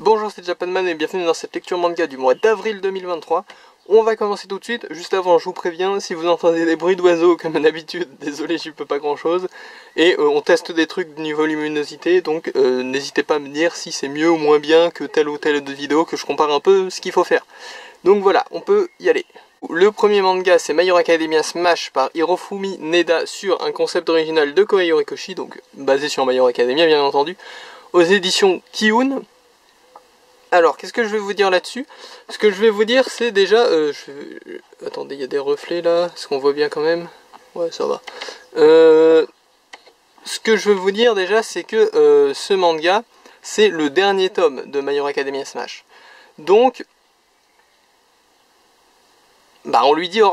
Bonjour, c'est Japanman et bienvenue dans cette lecture manga du mois d'avril 2023. On va commencer tout de suite. Juste avant, je vous préviens, si vous entendez des bruits d'oiseaux comme d'habitude, désolé, j'y peux pas grand chose. Et on teste des trucs de niveau luminosité, donc n'hésitez pas à me dire si c'est mieux ou moins bien que telle ou telle vidéo, que je compare un peu ce qu'il faut faire. Donc voilà, on peut y aller. Le premier manga, c'est My Hero Academia Smash par Hirofumi Neda sur un concept original de Kohei Horikoshi, donc basé sur My Hero Academia bien entendu, aux éditions Kiun. Alors, qu'est-ce que je vais vous dire là-dessus? Ce que je vais vous dire, c'est déjà... Attendez, il y a des reflets là, est-ce qu'on voit bien quand même? Ouais, ça va. Ce que je veux vous dire déjà, c'est que ce manga, c'est le dernier tome de My Hero Academia Smash. Donc, bah, on lui dit au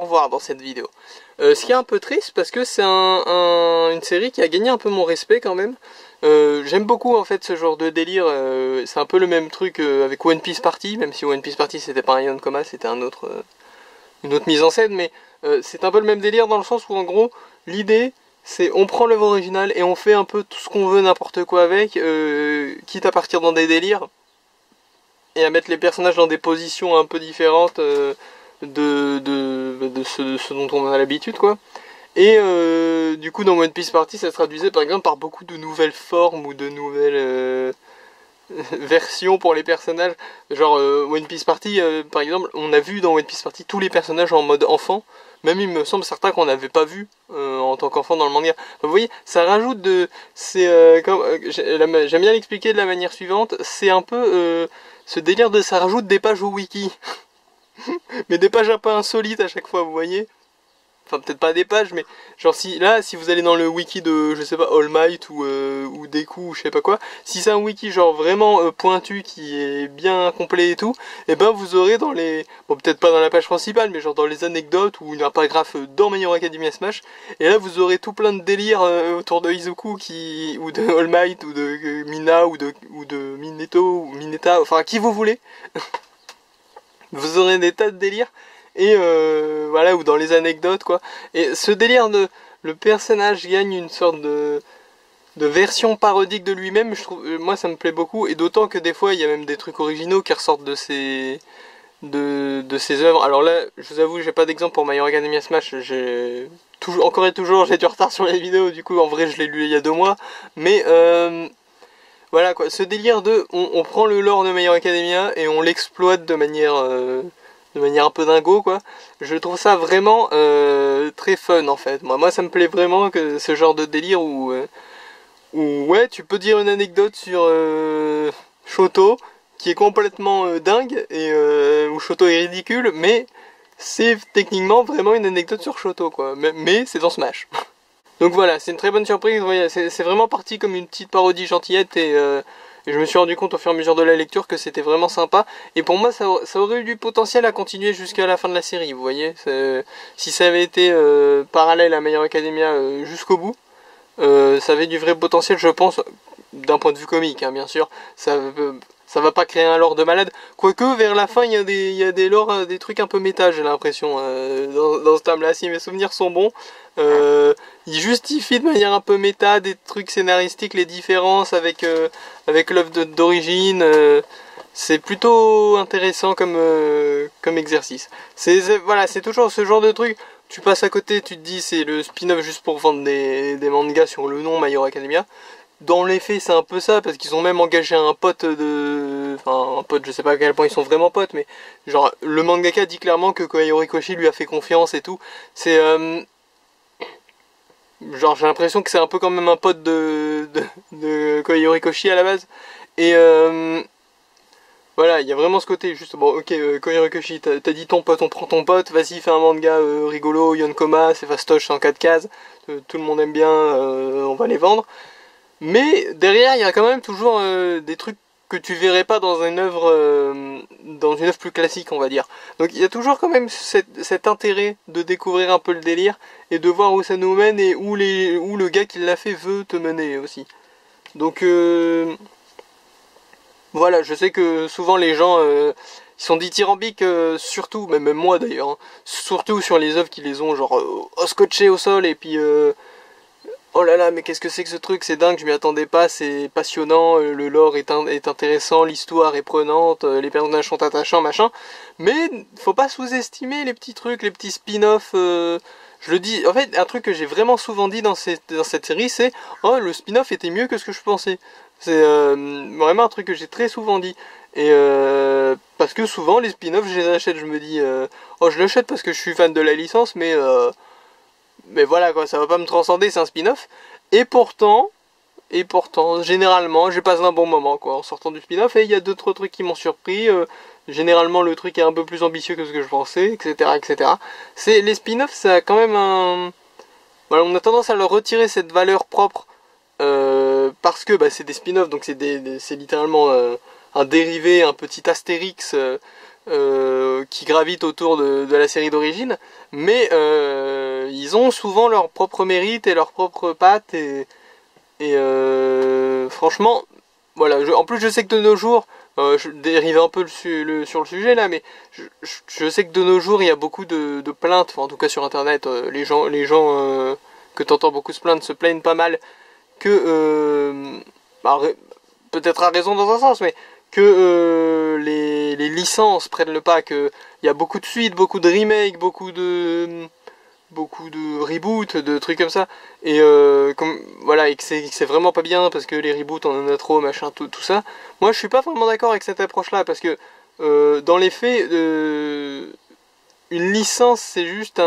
revoir dans cette vidéo. Ce qui est un peu triste, parce que c'est une série qui a gagné un peu mon respect quand même. J'aime beaucoup en fait ce genre de délire, c'est un peu le même truc avec One Piece Party, même si One Piece Party c'était pas un Yonkoma, c'était une autre mise en scène, mais c'est un peu le même délire dans le sens où en gros l'idée c'est on prend l'œuvre originale et on fait un peu tout ce qu'on veut, n'importe quoi avec, quitte à partir dans des délires et à mettre les personnages dans des positions un peu différentes de ce dont on a l'habitude quoi. Et du coup dans One Piece Party ça se traduisait par exemple par beaucoup de nouvelles formes ou de nouvelles versions pour les personnages. Genre One Piece Party par exemple, on a vu dans One Piece Party tous les personnages en mode enfant. Même il me semble certains qu'on n'avait pas vu en tant qu'enfant dans le manga. Enfin, vous voyez, ça rajoute de... J'aime bien l'expliquer de la manière suivante. C'est un peu ce délire de ça rajoute des pages au wiki. Mais des pages un peu insolites à chaque fois, vous voyez. Enfin peut-être pas des pages, mais genre si vous allez dans le wiki de je sais pas All Might ou Deku ou je sais pas quoi, si c'est un wiki genre vraiment pointu qui est bien complet et tout, et ben vous aurez dans les, bon peut-être pas dans la page principale, mais genre dans les anecdotes ou un paragraphe dans My Hero Academia Smash, et là vous aurez tout plein de délires autour de Izuku ou de All Might ou de Mina ou de Mineto ou Mineta, enfin qui vous voulez. Vous aurez des tas de délires. Et voilà, ou dans les anecdotes quoi. Et ce délire de le personnage gagne une sorte de version parodique de lui-même, je trouve, moi ça me plaît beaucoup. Et d'autant que des fois il y a même des trucs originaux qui ressortent de ses œuvres. Alors là, je vous avoue, j'ai pas d'exemple pour My Hero Academia Smash. J'ai encore et toujours j'ai du retard sur les vidéos. Du coup, en vrai, je l'ai lu il y a 2 mois. Mais voilà quoi, ce délire de on prend le lore de My Hero Academia et on l'exploite de manière un peu dingo quoi. Je trouve ça vraiment très fun en fait. Moi ça me plaît vraiment que ce genre de délire où ouais tu peux dire une anecdote sur Shoto qui est complètement dingue et où Shoto est ridicule, mais c'est techniquement vraiment une anecdote sur Shoto quoi. Mais c'est dans Smash. Donc voilà, c'est une très bonne surprise. C'est vraiment parti comme une petite parodie gentillette et je me suis rendu compte au fur et à mesure de la lecture que c'était vraiment sympa. Et pour moi, ça aurait eu du potentiel à continuer jusqu'à la fin de la série, vous voyez. Si ça avait été parallèle à My Hero Academia jusqu'au bout, ça avait du vrai potentiel, je pense, d'un point de vue comique, hein, bien sûr. Ça va pas créer un lore de malade. Quoique, vers la fin, il y a des lores, des trucs un peu méta, j'ai l'impression, dans ce tome-là. Si mes souvenirs sont bons, il justifie de manière un peu méta des trucs scénaristiques, les différences avec l'œuvre d'origine. C'est plutôt intéressant comme exercice. Voilà, c'est toujours ce genre de truc. Tu passes à côté, tu te dis c'est le spin-off juste pour vendre des mangas sur le nom My Hero Academia. Dans les faits, c'est un peu ça, parce qu'ils ont même engagé un pote enfin, un pote, je sais pas à quel point ils sont vraiment potes, mais genre, le mangaka dit clairement que Kohei Horikoshi lui a fait confiance et tout. C'est... genre, j'ai l'impression que c'est un peu quand même un pote de Kohei Horikoshi à la base. Et voilà, il y a vraiment ce côté, juste, bon, ok, Kohei Horikoshi, t'as dit ton pote, on prend ton pote, vas-y, fais un manga rigolo, Yonkoma, c'est fastoche, en 4 cases, tout le monde aime bien, on va les vendre. Mais derrière, il y a quand même toujours des trucs que tu verrais pas dans une œuvre plus classique, on va dire. Donc il y a toujours quand même cet intérêt de découvrir un peu le délire et de voir où ça nous mène et où le gars qui l'a fait veut te mener aussi. Donc voilà, je sais que souvent les gens ils sont dithyrambiques, surtout, même moi d'ailleurs, hein, surtout sur les œuvres qui les ont genre scotchées au sol et puis oh là là, mais qu'est-ce que c'est que ce truc, c'est dingue, je m'y attendais pas, c'est passionnant, le lore est intéressant, l'histoire est prenante, les personnages sont attachants, machin. Mais faut pas sous-estimer les petits trucs, les petits spin-offs. Je le dis, en fait, un truc que j'ai vraiment souvent dit dans cette série, c'est oh, le spin-off était mieux que ce que je pensais. C'est vraiment un truc que j'ai très souvent dit. Et parce que souvent les spin-offs je les achète, je me dis oh, je l'achète parce que je suis fan de la licence, mais voilà quoi, ça va pas me transcender, c'est un spin-off. Et pourtant, généralement, je passe un bon moment quoi en sortant du spin-off, et il y a d'autres trucs qui m'ont surpris. Généralement, le truc est un peu plus ambitieux que ce que je pensais, etc., etc. C'est les spin-offs, ça a quand même un, voilà, on a tendance à leur retirer cette valeur propre parce que bah, c'est des spin-offs, donc c'est littéralement un dérivé, un petit astérix qui gravite autour de la série d'origine, mais ils ont souvent leur propre mérite et leur propre patte, et franchement, voilà. En plus, je sais que de nos jours, je dérive un peu sur le sujet là, mais je sais que de nos jours, il y a beaucoup de plaintes, enfin, en tout cas sur internet, les gens que t'entends beaucoup se plaignent pas mal que, bah, peut-être à raison dans un sens, mais que les licences prennent le pas, qu'il y a beaucoup de suites, beaucoup de remakes, beaucoup de reboots, de trucs comme ça, et voilà, et que c'est vraiment pas bien parce que les reboots on en a trop, machin, tout ça. Moi je suis pas vraiment d'accord avec cette approche là, parce que dans les faits, une licence c'est juste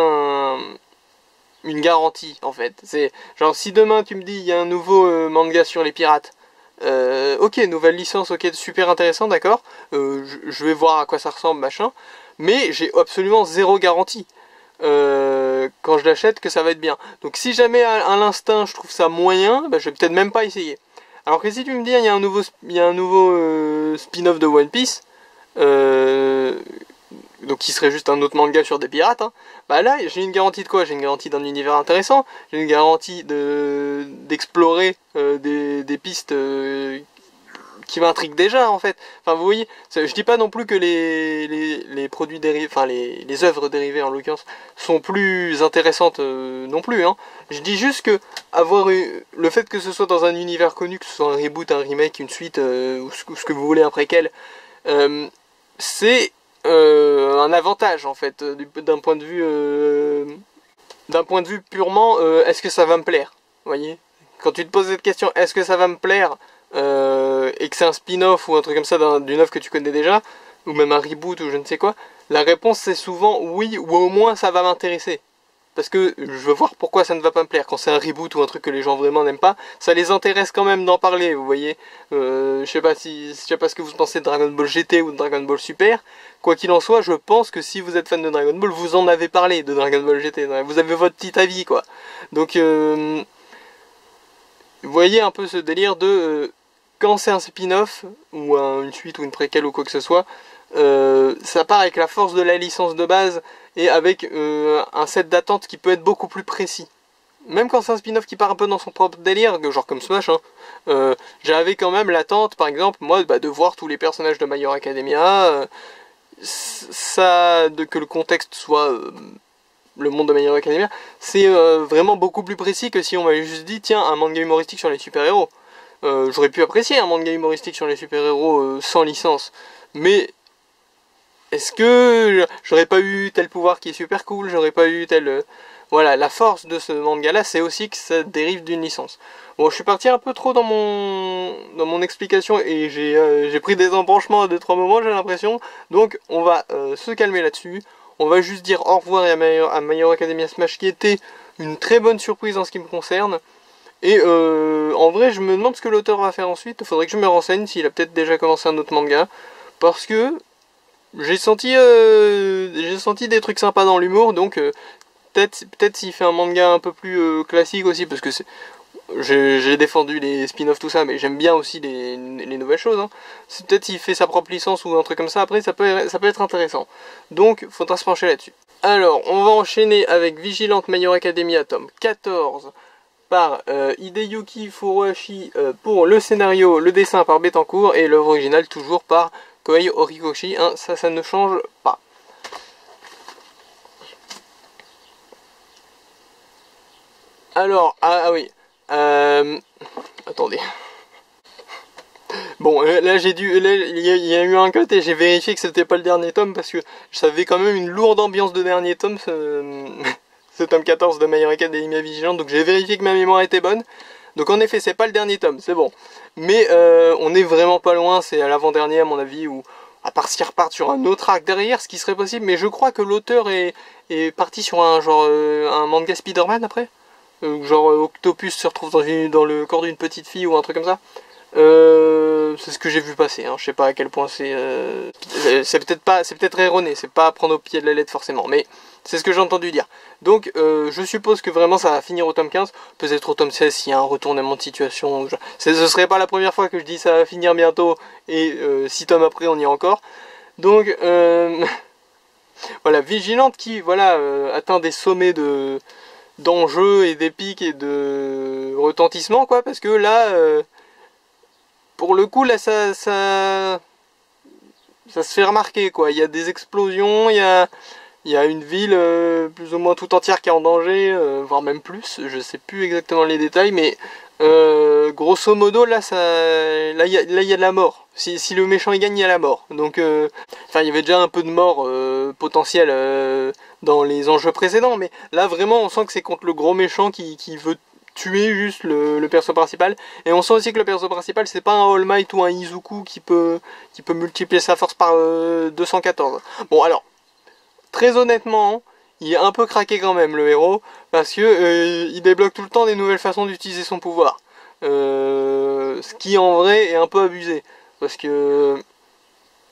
une garantie en fait. C'est genre si demain tu me dis il y a un nouveau manga sur les pirates, ok, nouvelle licence, ok, super intéressant, d'accord, je vais voir à quoi ça ressemble, machin, mais j'ai absolument zéro garantie quand je l'achète que ça va être bien. Donc si jamais à l'instinct je trouve ça moyen, bah, je vais peut-être même pas essayer. Alors que si tu me dis il y a un nouveau spin-off de One Piece, donc qui serait juste un autre manga sur des pirates, hein, bah là j'ai une garantie de quoi? J'ai une garantie d'un univers intéressant, j'ai une garantie d'explorer des pistes qui m'intriguent déjà en fait. Enfin vous voyez, je dis pas non plus que les produits dérivés, enfin les œuvres dérivées en l'occurrence, sont plus intéressantes non plus, hein. Je dis juste que le fait que ce soit dans un univers connu, que ce soit un reboot, un remake, une suite, ou ce que vous voulez, un préquel, c'est un avantage en fait d'un point de vue purement est-ce que ça va me plaire, vous voyez, quand tu te poses cette question est-ce que ça va me plaire, et que c'est un spin-off ou un truc comme ça d'une œuvre que tu connais déjà, ou même un reboot ou je ne sais quoi, la réponse c'est souvent oui, ou au moins ça va m'intéresser. Parce que je veux voir pourquoi ça ne va pas me plaire. Quand c'est un reboot ou un truc que les gens vraiment n'aiment pas, ça les intéresse quand même d'en parler, vous voyez. Je sais pas ce que vous pensez de Dragon Ball GT ou de Dragon Ball Super. Quoi qu'il en soit, je pense que si vous êtes fan de Dragon Ball, vous en avez parlé de Dragon Ball GT. Vous avez votre petit avis, quoi. Donc, vous voyez un peu ce délire de quand c'est un spin-off ou une suite ou une préquelle ou quoi que ce soit, ça part avec la force de la licence de base et avec un set d'attente qui peut être beaucoup plus précis. Même quand c'est un spin-off qui part un peu dans son propre délire, genre comme Smash, hein, j'avais quand même l'attente, par exemple, moi, de voir tous les personnages de My Hero Academia, que le contexte soit le monde de My Hero Academia, c'est vraiment beaucoup plus précis que si on m'avait juste dit, tiens, un manga humoristique sur les super-héros. J'aurais pu apprécier un manga humoristique sur les super-héros sans licence, mais est-ce que j'aurais pas eu tel pouvoir qui est super cool, j'aurais pas eu tel... Voilà, la force de ce manga-là, c'est aussi que ça dérive d'une licence. Bon, je suis parti un peu trop dans mon explication et j'ai pris des embranchements à 2-3 moments, j'ai l'impression. Donc, on va se calmer là-dessus. On va juste dire au revoir à My Hero Academia Smash, qui était une très bonne surprise en ce qui me concerne. Et en vrai, je me demande ce que l'auteur va faire ensuite. Il faudrait que je me renseigne s'il a peut-être déjà commencé un autre manga. Parce que j'ai senti des trucs sympas dans l'humour, donc peut-être s'il fait un manga un peu plus classique aussi, parce que j'ai défendu les spin-offs tout ça, mais j'aime bien aussi les nouvelles choses, hein. Peut-être s'il fait sa propre licence ou un truc comme ça, après ça peut être intéressant. Donc faudra se pencher là-dessus. Alors, on va enchaîner avec Vigilante My Hero Academia tome 14 par Hideyuki Furuhashi pour le scénario, le dessin par Bettencourt et l'œuvre originale toujours par Kohei Horikoshi, hein, ça ne change pas. Alors, ah oui, Attendez. Bon, là j'ai dû, là, il y a eu un cut et j'ai vérifié que c'était pas le dernier tome parce que ça avait quand même une lourde ambiance de dernier tome, ce tome 14 de My Hero Academia Vigilante, donc j'ai vérifié que ma mémoire était bonne. Donc en effet, c'est pas le dernier tome, c'est bon. Mais on est vraiment pas loin, c'est à l'avant-dernier à mon avis, ou à part s'ils repartent sur un autre arc derrière, ce qui serait possible, mais je crois que l'auteur est parti sur un genre un manga Spider-Man après. Genre Octopus se retrouve dans le corps d'une petite fille ou un truc comme ça. C'est ce que j'ai vu passer, hein. Je sais pas à quel point c'est peut-être erroné, c'est pas à prendre au pied de la lettre forcément, mais c'est ce que j'ai entendu dire. Donc je suppose que vraiment ça va finir au tome 15, peut-être au tome 16 s'il y a un retournement de situation. Ce serait pas la première fois que je dis ça va finir bientôt et 6 tomes après on y est encore. Donc voilà, Vigilante qui voilà atteint des sommets d'enjeux et d'épiques et de retentissement quoi, parce que là pour le coup là ça se fait remarquer quoi, il y a des explosions, il y a une ville plus ou moins tout entière qui est en danger, voire même plus, je sais plus exactement les détails, mais grosso modo là il y a de la mort. Si le méchant il gagne, il y a la mort. Donc enfin il y avait déjà un peu de mort potentielle dans les enjeux précédents, mais là vraiment on sent que c'est contre le gros méchant qui veut tuer juste le perso principal, et on sent aussi que le perso principal c'est pas un All Might ou un Izuku qui peut multiplier sa force par 214. Bon alors très honnêtement il est un peu craqué quand même le héros, parce que il débloque tout le temps des nouvelles façons d'utiliser son pouvoir, ce qui en vrai est un peu abusé, parce que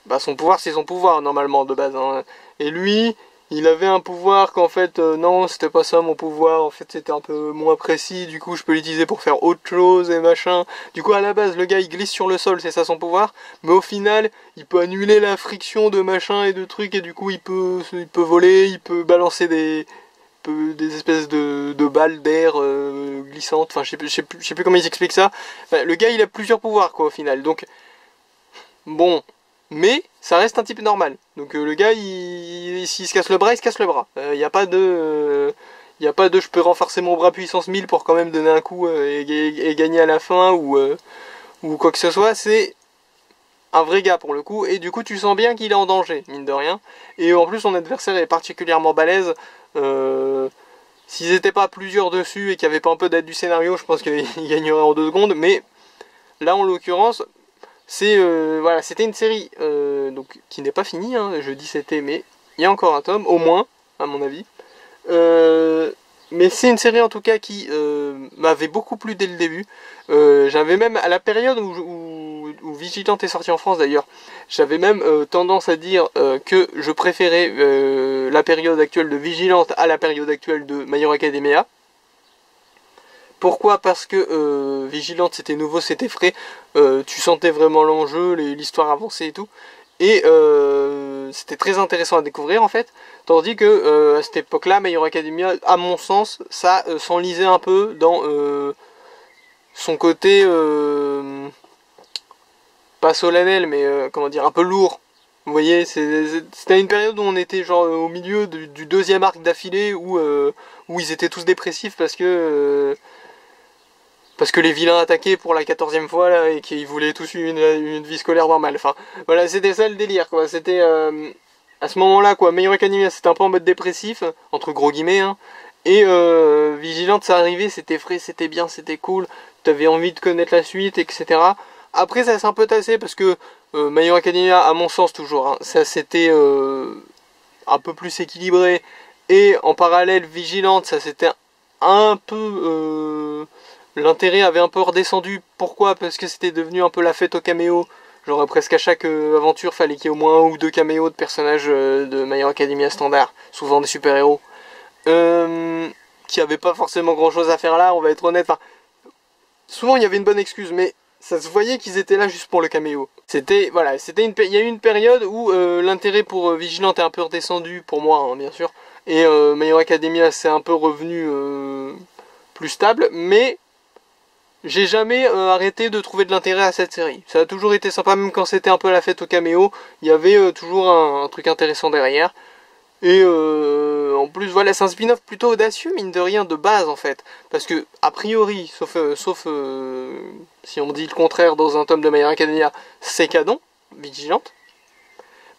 bah, son pouvoir c'est son pouvoir normalement de base, hein. Et lui il avait un pouvoir qu'en fait non c'était pas ça mon pouvoir, en fait c'était un peu moins précis, du coup je peux l'utiliser pour faire autre chose et machin. Du coup à la base le gars il glisse sur le sol, c'est ça son pouvoir, mais au final il peut annuler la friction de machin et de trucs, et du coup il peut voler, il peut balancer des espèces de balles d'air glissantes, enfin je sais plus comment ils expliquent ça. Enfin, le gars il a plusieurs pouvoirs quoi au final, donc bon, mais ça reste un type normal. Donc le gars, s'il se casse le bras, il se casse le bras. Il n'y a pas de... je peux renforcer mon bras puissance 1000 pour quand même donner un coup et gagner à la fin ou quoi que ce soit. C'est un vrai gars pour le coup. Et du coup, tu sens bien qu'il est en danger, mine de rien. Et en plus, son adversaire est particulièrement balèze. S'ils n'étaient pas plusieurs dessus et qu'il n'y avait pas un peu d'aide du scénario, je pense qu'il gagnerait en 2 secondes. Mais là, en l'occurrence... voilà, c'était une série donc qui n'est pas finie, hein, je dis c'était, mais il y a encore un tome, au moins, à mon avis. Mais c'est une série en tout cas qui m'avait beaucoup plu dès le début. J'avais même, à la période où Vigilante est sorti en France d'ailleurs, j'avais même tendance à dire que je préférais la période actuelle de Vigilante à la période actuelle de My Hero Academia. Pourquoi? Parce que Vigilante c'était nouveau, c'était frais, tu sentais vraiment l'enjeu, l'histoire avançait et tout, et c'était très intéressant à découvrir en fait, tandis que à cette époque-là, My Hero Academia, à mon sens, ça s'enlisait un peu dans son côté, pas solennel, mais comment dire, un peu lourd. Vous voyez, c'était une période où on était genre au milieu du 2e arc d'affilée où ils étaient tous dépressifs parce que les vilains attaquaient pour la 14e fois là, et qu'ils voulaient tous une vie scolaire normale. Enfin, voilà, c'était ça le délire quoi. C'était à ce moment-là quoi. My Hero Academia c'était un peu en mode dépressif, entre gros guillemets, hein. Et Vigilante ça arrivait, c'était frais, c'était bien, c'était cool. T'avais envie de connaître la suite, etc. Après ça s'est un peu tassé parce que My Hero Academia, à mon sens toujours, hein, ça c'était un peu plus équilibré. Et en parallèle, Vigilante, ça c'était un peu... l'intérêt avait un peu redescendu. Pourquoi? Parce que c'était devenu un peu la fête aux caméos. Genre presque à chaque aventure, fallait qu'il y ait au moins 1 ou 2 caméos de personnages de My Hero Academia standard, souvent des super-héros, qui avaient pas forcément grand-chose à faire là, on va être honnête. Enfin, souvent il y avait une bonne excuse, mais ça se voyait qu'ils étaient là juste pour le caméo. C'était, voilà, il y a eu une période où l'intérêt pour Vigilante est un peu redescendu, pour moi, hein, bien sûr, et My Hero Academia c'est un peu revenu plus stable, mais j'ai jamais arrêté de trouver de l'intérêt à cette série. Ça a toujours été sympa, même quand c'était un peu la fête au caméo, il y avait toujours un truc intéressant derrière. Et en plus, voilà, c'est un spin-off plutôt audacieux, mine de rien, de base en fait. Parce que, a priori, sauf si on dit le contraire dans un tome de My Hero Academia, c'est canon, Vigilante.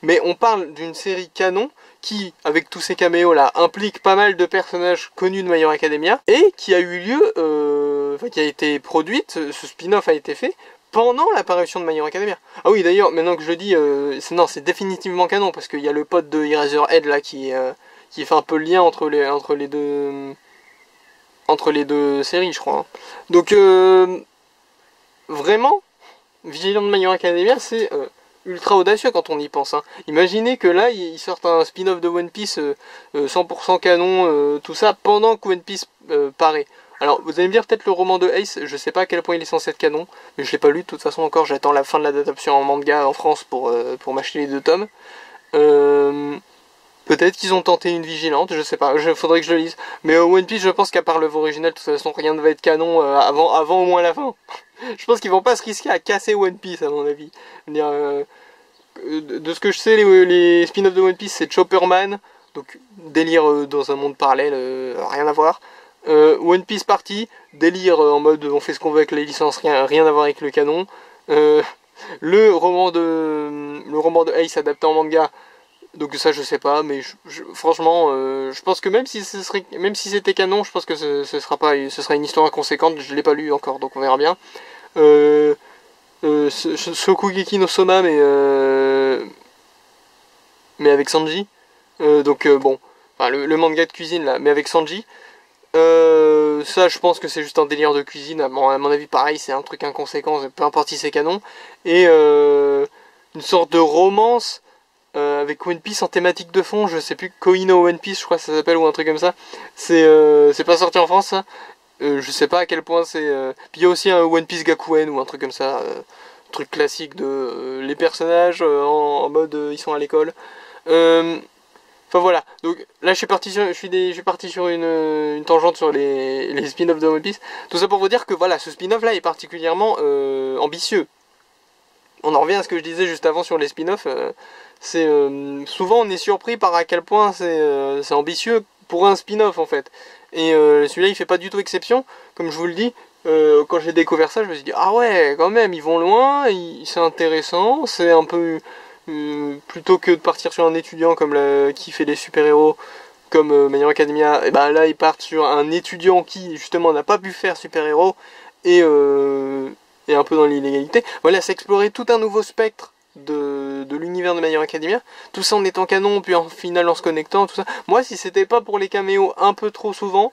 Mais on parle d'une série canon qui, avec tous ces caméos là, implique pas mal de personnages connus de My Hero Academia et qui a eu lieu, enfin qui a été produite, ce spin-off a été fait pendant l'apparition de My Hero Academia. Ah oui, d'ailleurs, maintenant que je le dis, non, c'est définitivement canon parce qu'il y a le pote de Eraserhead là qui fait un peu le lien entre les deux séries, je crois. Hein. Donc vraiment, Vigilant de My Hero Academia, c'est ultra audacieux quand on y pense. Hein. Imaginez que là, ils sortent un spin-off de One Piece 100% canon, tout ça, pendant que One Piece paraît. Alors, vous allez me dire peut-être le roman de Ace, je sais pas à quel point il est censé être canon, mais je l'ai pas lu de toute façon encore, j'attends la fin de l'adaptation en manga en France pour m'acheter les 2 tomes. Peut-être qu'ils ont tenté une vigilante, je sais pas, faudrait que je le lise. Mais One Piece, je pense qu'à part l'œuvre originale, de toute façon, rien ne va être canon avant au moins la fin. Je pense qu'ils vont pas se risquer à casser One Piece, à mon avis. De ce que je sais, les spin-offs de One Piece, c'est Chopperman, donc délire dans un monde parallèle, rien à voir. One Piece Party, délire en mode on fait ce qu'on veut avec les licences, rien à voir avec le canon. Le roman de Ace adapté en manga, donc ça je sais pas, mais franchement, je pense que même si c'était canon, je pense que ce sera une histoire inconséquente. Je l'ai pas lu encore, donc on verra bien. Shokugeki no Soma, mais avec Sanji. Bon, enfin, le manga de cuisine là, mais avec Sanji. Ça, je pense que c'est juste un délire de cuisine. À mon avis, pareil, c'est un truc inconséquent, peu importe si c'est canon. Et une sorte de romance avec One Piece en thématique de fond. Je sais plus, Koino One Piece, je crois que ça s'appelle, ou un truc comme ça. C'est pas sorti en France, ça. Je sais pas à quel point c'est. Puis il y a aussi un One Piece Gakuen ou un truc comme ça. Truc classique de les personnages en mode ils sont à l'école. Enfin voilà, donc là je suis parti sur une tangente sur les spin-offs de One Piece. Tout ça pour vous dire que voilà, ce spin-off là est particulièrement ambitieux. On en revient à ce que je disais juste avant sur les spin-offs. Souvent on est surpris par à quel point c'est ambitieux pour un spin-off en fait. Et celui-là il fait pas du tout exception, comme je vous le dis. Quand j'ai découvert ça, je me suis dit ah ouais, quand même, ils vont loin, c'est intéressant, c'est un peu plutôt que de partir sur un étudiant qui fait des super-héros comme My Hero Academia, et ben là ils partent sur un étudiant qui justement n'a pas pu faire super-héros et un peu dans l'illégalité. Voilà, c'est explorer tout un nouveau spectre de l'univers de My Hero Academia, tout ça en étant canon, puis en final en se connectant, tout ça. Moi, si c'était pas pour les caméos un peu trop souvent,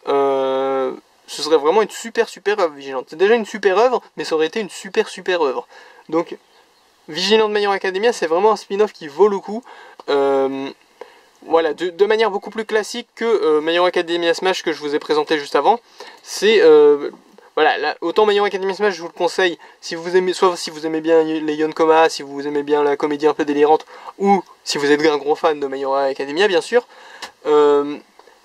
ce serait vraiment une super œuvre Vigilante. C'est déjà une super œuvre, mais ça aurait été une super œuvre. Donc Vigilant de My Hero Academia, c'est vraiment un spin-off qui vaut le coup. Voilà, de manière beaucoup plus classique que My Hero Academia Smash que je vous ai présenté juste avant. C'est voilà, là, autant My Hero Academia Smash, je vous le conseille si vous aimez, soit si vous aimez bien les Yonkoma, si vous aimez bien la comédie un peu délirante, ou si vous êtes un gros fan de My Hero Academia, bien sûr.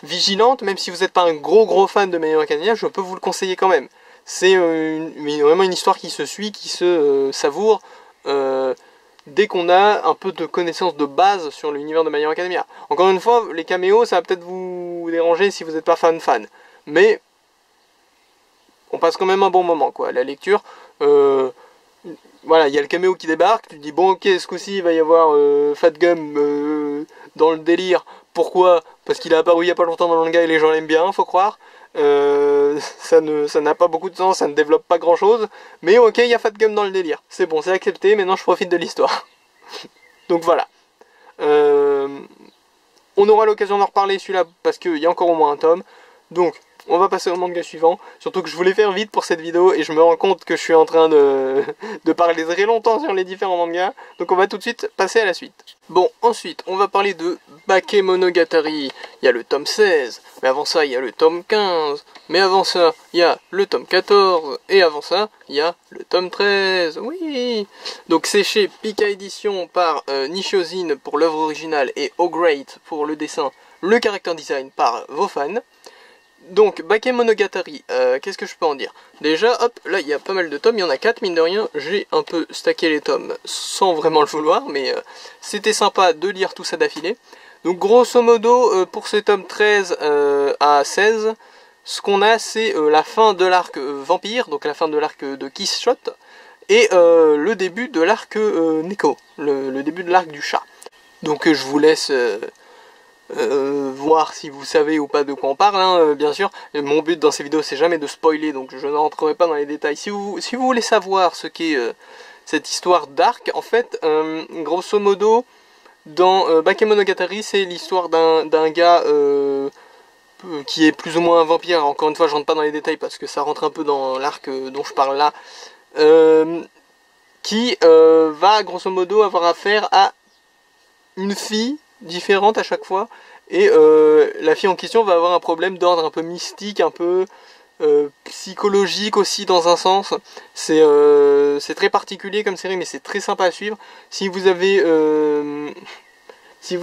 Vigilante, même si vous n'êtes pas un gros fan de My Hero Academia, je peux vous le conseiller quand même. C'est vraiment une histoire qui se suit, qui se savoure. Dès qu'on a un peu de connaissances de base sur l'univers de My Hero Academia. Encore une fois, les caméos, ça va peut-être vous déranger si vous n'êtes pas fan. Mais on passe quand même un bon moment, quoi. La lecture, voilà, il y a le caméo qui débarque, tu te dis, bon, ok, ce coup-ci, il va y avoir Fat Gum dans le délire. Pourquoi? Parce qu'il a apparu il n'y a pas longtemps dans le manga et les gens l'aiment bien, faut croire. Ça n'a pas beaucoup de sens, ça ne développe pas grand chose, mais ok, il y a Fat Gum dans le délire, c'est bon, c'est accepté, maintenant je profite de l'histoire. Donc voilà. On aura l'occasion d'en reparler celui-là, parce qu'il y a encore au moins un tome, donc on va passer au manga suivant, surtout que je voulais faire vite pour cette vidéo, et je me rends compte que je suis en train de parler très longtemps sur les différents mangas, donc on va tout de suite passer à la suite. Bon, ensuite, on va parler de Bakemonogatari. Il y a le tome 16, mais avant ça, il y a le tome 15, mais avant ça, il y a le tome 14, et avant ça, il y a le tome 13, oui. Donc c'est chez Pika Édition par Nishozin pour l'œuvre originale et O-Great pour le dessin, le character design par vos fans. Donc, Bakemonogatari, qu'est-ce que je peux en dire? Déjà, hop, là il y a pas mal de tomes, il y en a 4 mine de rien, j'ai un peu stacké les tomes sans vraiment le vouloir, mais c'était sympa de lire tout ça d'affilée. Donc grosso modo, pour ce tome 13 à 16, ce qu'on a c'est la fin de l'arc Vampire, donc la fin de l'arc de Kiss Shot, et le début de l'arc Neko, le début de l'arc du chat. Donc je vous laisse voir si vous savez ou pas de quoi on parle, hein, bien sûr. Mon but dans ces vidéos c'est jamais de spoiler, donc je ne rentrerai pas dans les détails. Si vous voulez savoir ce qu'est cette histoire d'arc, en fait, grosso modo, dans Bakemonogatari, c'est l'histoire d'un gars qui est plus ou moins un vampire. Encore une fois, je rentre pas dans les détails parce que ça rentre un peu dans l'arc dont je parle là. Qui va grosso modo avoir affaire à une fille différente à chaque fois. Et la fille en question va avoir un problème d'ordre un peu mystique, un peu psychologique aussi dans un sens. C'est très particulier comme série, mais c'est très sympa à suivre. Si vous avez... Si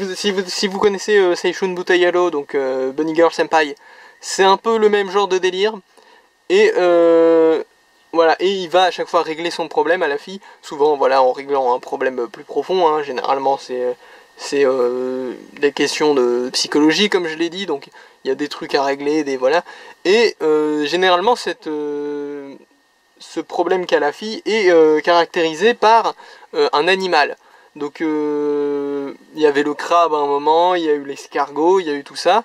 vous connaissez Seishun Butayaro, donc Bunny Girl Senpai, c'est un peu le même genre de délire. Et voilà, et il va à chaque fois régler son problème à la fille, souvent voilà en réglant un problème plus profond, hein. Généralement c'est des questions de psychologie comme je l'ai dit, donc il y a des trucs à régler, voilà. Et généralement ce problème qu'a la fille est caractérisé par un animal. Donc il y avait le crabe à un moment, il y a eu l'escargot, il y a eu tout ça.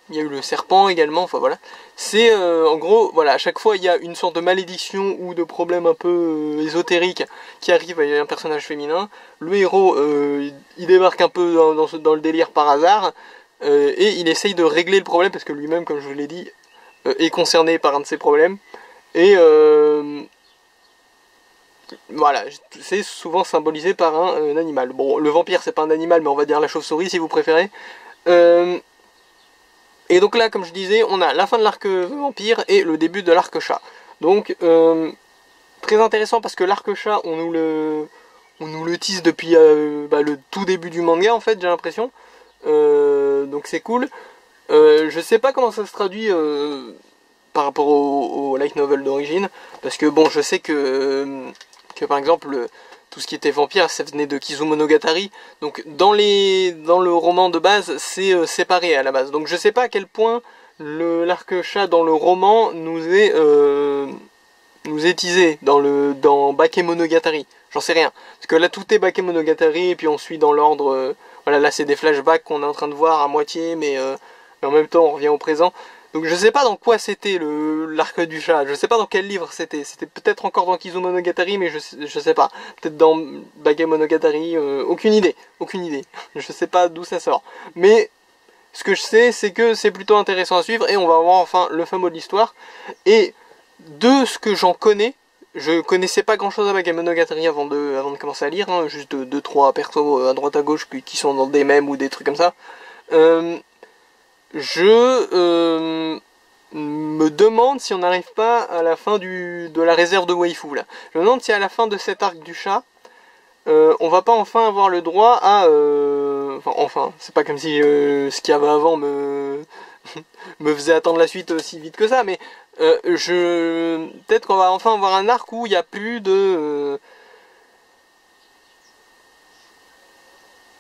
Il y a eu le serpent également, enfin voilà. C'est en gros, voilà, à chaque fois il y a une sorte de malédiction ou de problème un peu ésotérique qui arrive à un personnage féminin. Le héros, il débarque un peu dans le délire par hasard, et il essaye de régler le problème parce que lui-même, comme je vous l'ai dit, est concerné par un de ces problèmes. Et voilà, c'est souvent symbolisé par un animal. Bon, le vampire c'est pas un animal, mais on va dire la chauve-souris si vous préférez. Et donc là, comme je disais, on a la fin de l'arc vampire et le début de l'arc chat. Donc, très intéressant parce que l'arc chat, on nous le tease depuis le tout début du manga en fait, j'ai l'impression. Donc c'est cool. Je sais pas comment ça se traduit par rapport au light novel d'origine, parce que bon, je sais que par exemple tout ce qui était vampire ça venait de Kizumonogatari, donc dans le roman de base c'est séparé à la base, donc je sais pas à quel point l'arc chat dans le roman nous est teasé dans Bakemonogatari, j'en sais rien, parce que là tout est Bakemonogatari et puis on suit dans l'ordre, voilà, là c'est des flashbacks qu'on est en train de voir à moitié, mais en même temps on revient au présent. Donc je sais pas dans quoi c'était l'arc du chat, je sais pas dans quel livre c'était peut-être encore dans Kizumonogatari, mais je sais pas, peut-être dans Bakemonogatari, aucune idée, je sais pas d'où ça sort. Mais ce que je sais, c'est que c'est plutôt intéressant à suivre, et on va voir enfin le fameux de l'histoire. Et de ce que j'en connais, je connaissais pas grand chose à Bakemonogatari avant de commencer à lire, hein, juste 2-3 persos à droite à gauche qui sont dans des mèmes ou des trucs comme ça. Je me demande si on n'arrive pas à la fin de la réserve de waifu là. Je me demande si à la fin de cet arc du chat, on va pas enfin avoir le droit à... Enfin, c'est pas comme si ce qu'il y avait avant me faisait attendre la suite aussi vite que ça, mais peut-être qu'on va enfin avoir un arc où il n'y a plus de...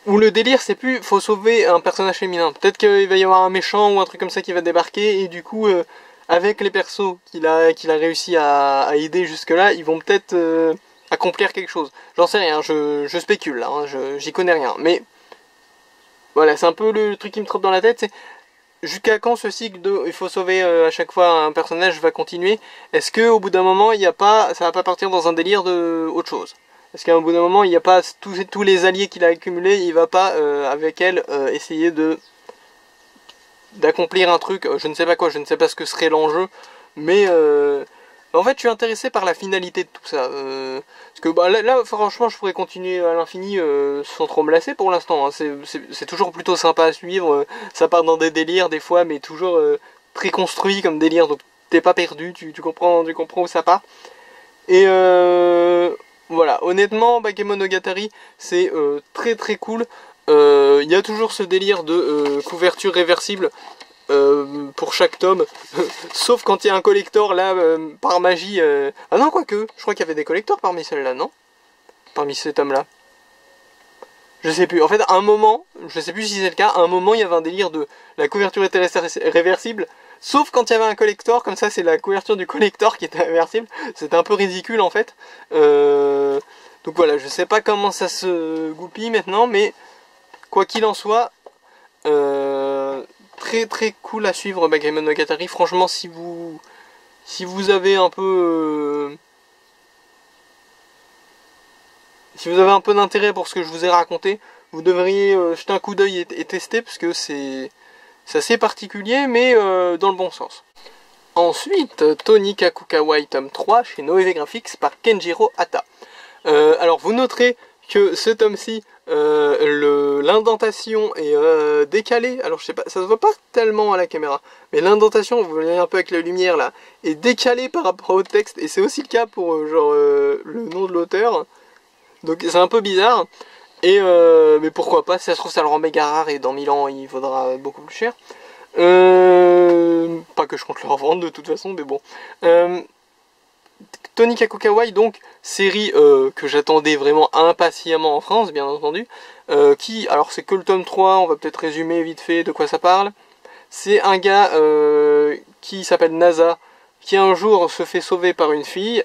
où le délire c'est plus faut sauver un personnage féminin. Peut-être qu'il va y avoir un méchant ou un truc comme ça qui va débarquer, et du coup avec les persos qu'il a réussi à aider jusque là, ils vont peut-être accomplir quelque chose. J'en sais rien, je spécule là, hein, j'y connais rien. Mais voilà, c'est un peu le truc qui me trotte dans la tête, c'est jusqu'à quand ce cycle de il faut sauver à chaque fois un personnage va continuer. Est-ce que au bout d'un moment ça va pas partir dans un délire de autre chose? Est-ce qu'à un bout d'un moment, il n'y a pas tous les alliés qu'il a accumulés, il va pas, avec elle, essayer d'accomplir un truc, je ne sais pas quoi, je ne sais pas ce que serait l'enjeu, mais en fait, je suis intéressé par la finalité de tout ça. Parce que là, franchement, je pourrais continuer à l'infini sans trop me lasser pour l'instant. Hein. C'est toujours plutôt sympa à suivre, ça part dans des délires des fois, mais toujours très construit comme délire, donc t'es pas perdu, tu comprends où ça part. Et voilà, honnêtement, Bakemonogatari, c'est très très cool. Il y a toujours ce délire de couverture réversible pour chaque tome. Sauf quand il y a un collector, là, par magie... Ah non, quoique, je crois qu'il y avait des collectors parmi celles-là, non? Parmi ces tomes-là. Je sais plus. En fait, à un moment, je sais plus si c'est le cas, à un moment, il y avait un délire de la couverture était réversible. Sauf quand il y avait un collector, comme ça, c'est la couverture du collector qui était réversible. C'était un peu ridicule, en fait. Donc voilà, je sais pas comment ça se goupille maintenant, mais quoi qu'il en soit, très très cool à suivre Backgammon Monogatari. Franchement, si vous avez un peu... si vous avez un peu d'intérêt pour ce que je vous ai raconté, vous devriez jeter un coup d'œil et tester, parce que c'est assez particulier, mais dans le bon sens. Ensuite, Tony Kakukawai tome 3 chez Noévé Graphics par Kenjiro Hata. Alors vous noterez que ce tome-ci, l'indentation est décalée. Alors je sais pas, ça se voit pas tellement à la caméra, mais l'indentation, vous voyez un peu avec la lumière là, est décalée par rapport au texte, et c'est aussi le cas pour le nom de l'auteur. Donc c'est un peu bizarre, mais pourquoi pas, si ça se trouve ça le rend méga rare et dans 1000 ans il vaudra beaucoup plus cher. Pas que je compte le revendre de toute façon, mais bon. Tony Kakukawai, donc, série que j'attendais vraiment impatiemment en France, bien entendu. Alors c'est que le tome 3, on va peut-être résumer vite fait de quoi ça parle. C'est un gars qui s'appelle Nasa, qui un jour se fait sauver par une fille,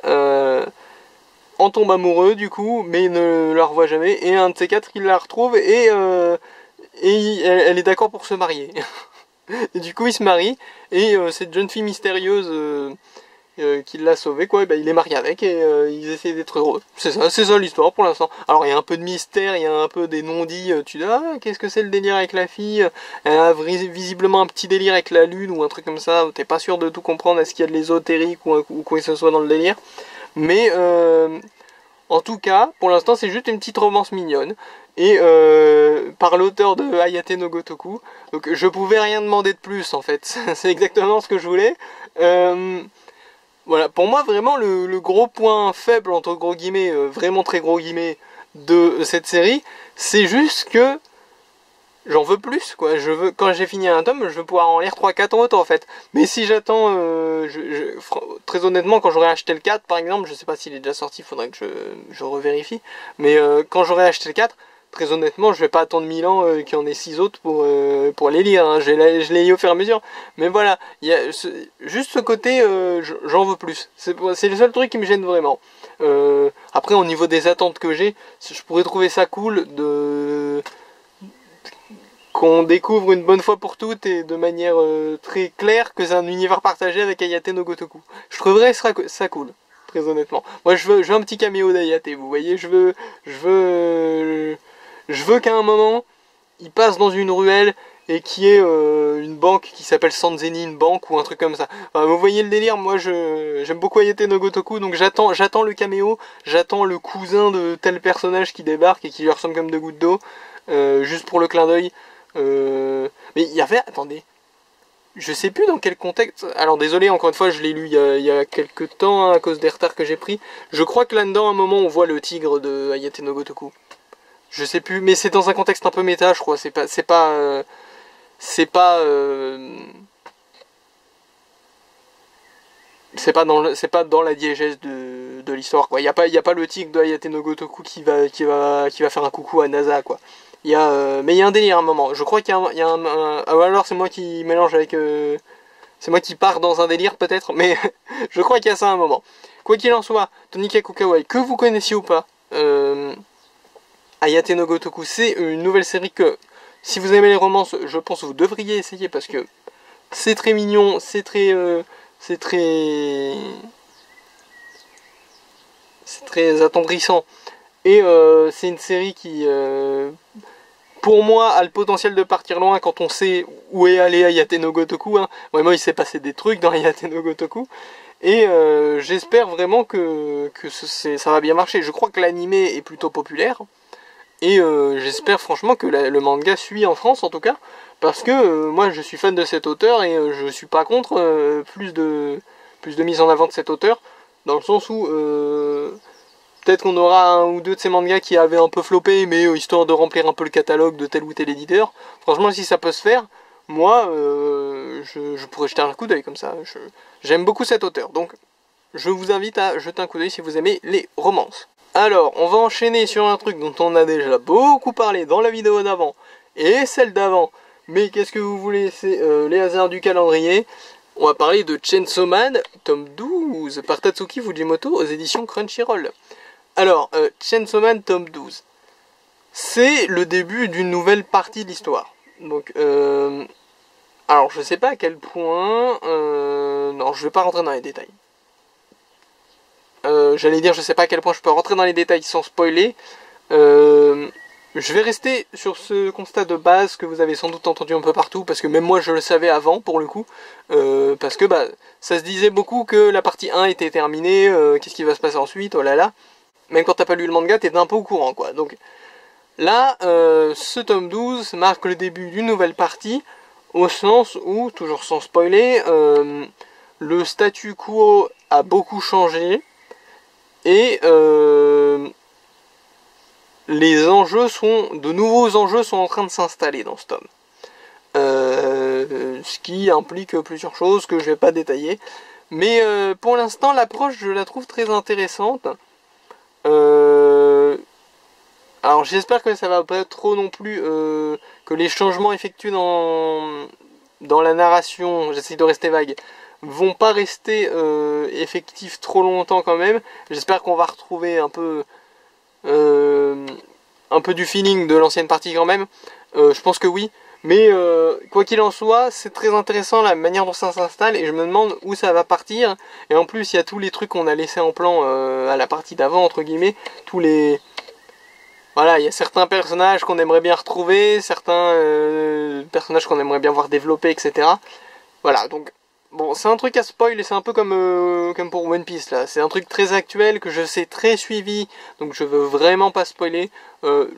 en tombe amoureux du coup, mais ne la revoit jamais, et un de ces quatre il la retrouve et elle est d'accord pour se marier. Et du coup il se marie, et cette jeune fille mystérieuse qui l'a sauvé, quoi, il est marié avec, et ils essaient d'être heureux. C'est ça l'histoire pour l'instant. Alors il y a un peu de mystère, il y a un peu des non-dits, tu dis ah qu'est-ce que c'est le délire avec la fille, elle a visiblement un petit délire avec la lune ou un truc comme ça, t'es pas sûr de tout comprendre, est-ce qu'il y a de l'ésotérique ou quoi que ce soit dans le délire. Mais en tout cas, pour l'instant, c'est juste une petite romance mignonne. Et par l'auteur de Hayate no Gotoku. Donc je pouvais rien demander de plus en fait. C'est exactement ce que je voulais. Voilà, pour moi vraiment le gros point faible, entre gros guillemets, vraiment très gros guillemets, de cette série, c'est juste que j'en veux plus, quoi. Quand j'ai fini un tome, je veux pouvoir en lire 3-4 autres, en fait. Mais si j'attends, très honnêtement, quand j'aurai acheté le 4, par exemple, je sais pas s'il est déjà sorti, faudrait que je revérifie. Mais quand j'aurai acheté le 4, très honnêtement, je vais pas attendre 1000 ans qu'il y en ait 6 autres pour les lire. Hein. Je les lis au fur et à mesure. Mais voilà, il y a juste ce côté, j'en veux plus. C'est le seul truc qui me gêne vraiment. Après, au niveau des attentes que j'ai, je pourrais trouver ça cool qu'on découvre une bonne fois pour toutes et de manière très claire que c'est un univers partagé avec Hayate no Gotoku. Je trouverais ça cool, très honnêtement. Moi je veux un petit caméo d'Hayate, vous voyez, je veux qu'à un moment, il passe dans une ruelle et qu'il y ait une banque qui s'appelle Sanzenin Bank ou un truc comme ça. Enfin, vous voyez le délire, moi j'aime beaucoup Hayate no Gotoku, donc j'attends le caméo, j'attends le cousin de tel personnage qui débarque et qui lui ressemble comme deux gouttes d'eau, juste pour le clin d'œil. Mais il y avait, attendez, je sais plus dans quel contexte, alors désolé encore une fois je l'ai lu il y a quelques temps hein, à cause des retards que j'ai pris, je crois que là-dedans à un moment on voit le tigre de Hayate no Gotoku, je sais plus, mais c'est dans un contexte un peu méta je crois, c'est pas dans la diégèse de l'histoire quoi, il y a pas le tigre de Hayate no Gotoku qui va faire un coucou à Nasa quoi. Mais il y a un délire à un moment. Je crois qu'il y a alors c'est moi qui mélange avec... c'est moi qui pars dans un délire peut-être, mais je crois qu'il y a ça à un moment. Quoi qu'il en soit, Tony Kakukawai, que vous connaissiez ou pas, Hayate no Gotoku, c'est une nouvelle série que, si vous aimez les romances, je pense que vous devriez essayer parce que c'est très mignon, c'est très attendrissant. Et c'est une série qui... pour moi, a le potentiel de partir loin quand on sait où est allé Hayate no Gotoku. Hein. Vraiment, il s'est passé des trucs dans Hayate no Gotoku. Et j'espère vraiment que ça va bien marcher. Je crois que l'animé est plutôt populaire. Et j'espère franchement que le manga suit en France, en tout cas. Parce que moi, je suis fan de cet auteur et je suis pas contre plus de mise en avant de cet auteur. Dans le sens où... peut-être qu'on aura un ou deux de ces mangas qui avaient un peu floppé, mais histoire de remplir un peu le catalogue de tel ou tel éditeur. Franchement, si ça peut se faire, moi, je pourrais jeter un coup d'œil comme ça. J'aime beaucoup cet auteur, donc je vous invite à jeter un coup d'œil si vous aimez les romances. Alors, on va enchaîner sur un truc dont on a déjà beaucoup parlé dans la vidéo d'avant et celle d'avant. Mais qu'est-ce que vous voulez, c'est les hasards du calendrier. On va parler de Chainsaw Man, tome 12, par Tatsuki Fujimoto aux éditions Crunchyroll. Alors, Chainsaw Man, tome 12. C'est le début d'une nouvelle partie de l'histoire. Donc, alors je sais pas à quel point... non, je vais pas rentrer dans les détails. J'allais dire, je sais pas à quel point je peux rentrer dans les détails sans spoiler. Je vais rester sur ce constat de base que vous avez sans doute entendu un peu partout, parce que même moi je le savais avant pour le coup, parce que bah ça se disait beaucoup que la partie 1 était terminée, qu'est-ce qui va se passer ensuite, oh là là. Même quand t'as pas lu le manga, t'es un peu au courant quoi. Donc là, ce tome 12 marque le début d'une nouvelle partie, au sens où, toujours sans spoiler, le statu quo a beaucoup changé, et de nouveaux enjeux sont en train de s'installer dans ce tome. Ce qui implique plusieurs choses que je vais pas détailler. Mais pour l'instant, l'approche, je la trouve très intéressante. Alors j'espère que ça va pas être trop non plus, que les changements effectués dans la narration, j'essaie de rester vague, vont pas rester effectifs trop longtemps quand même. J'espère qu'on va retrouver un peu du feeling de l'ancienne partie quand même. Je pense que oui. Mais quoi qu'il en soit, c'est très intéressant la manière dont ça s'installe et je me demande où ça va partir. Et en plus, il y a tous les trucs qu'on a laissés en plan à la partie d'avant, entre guillemets. Tous les... Voilà, il y a certains personnages qu'on aimerait bien retrouver, certains personnages qu'on aimerait bien voir développer, etc. Voilà, donc... Bon, c'est un truc à spoil et c'est un peu comme pour One Piece là. C'est un truc très actuel que je sais très suivi, donc je veux vraiment pas spoiler.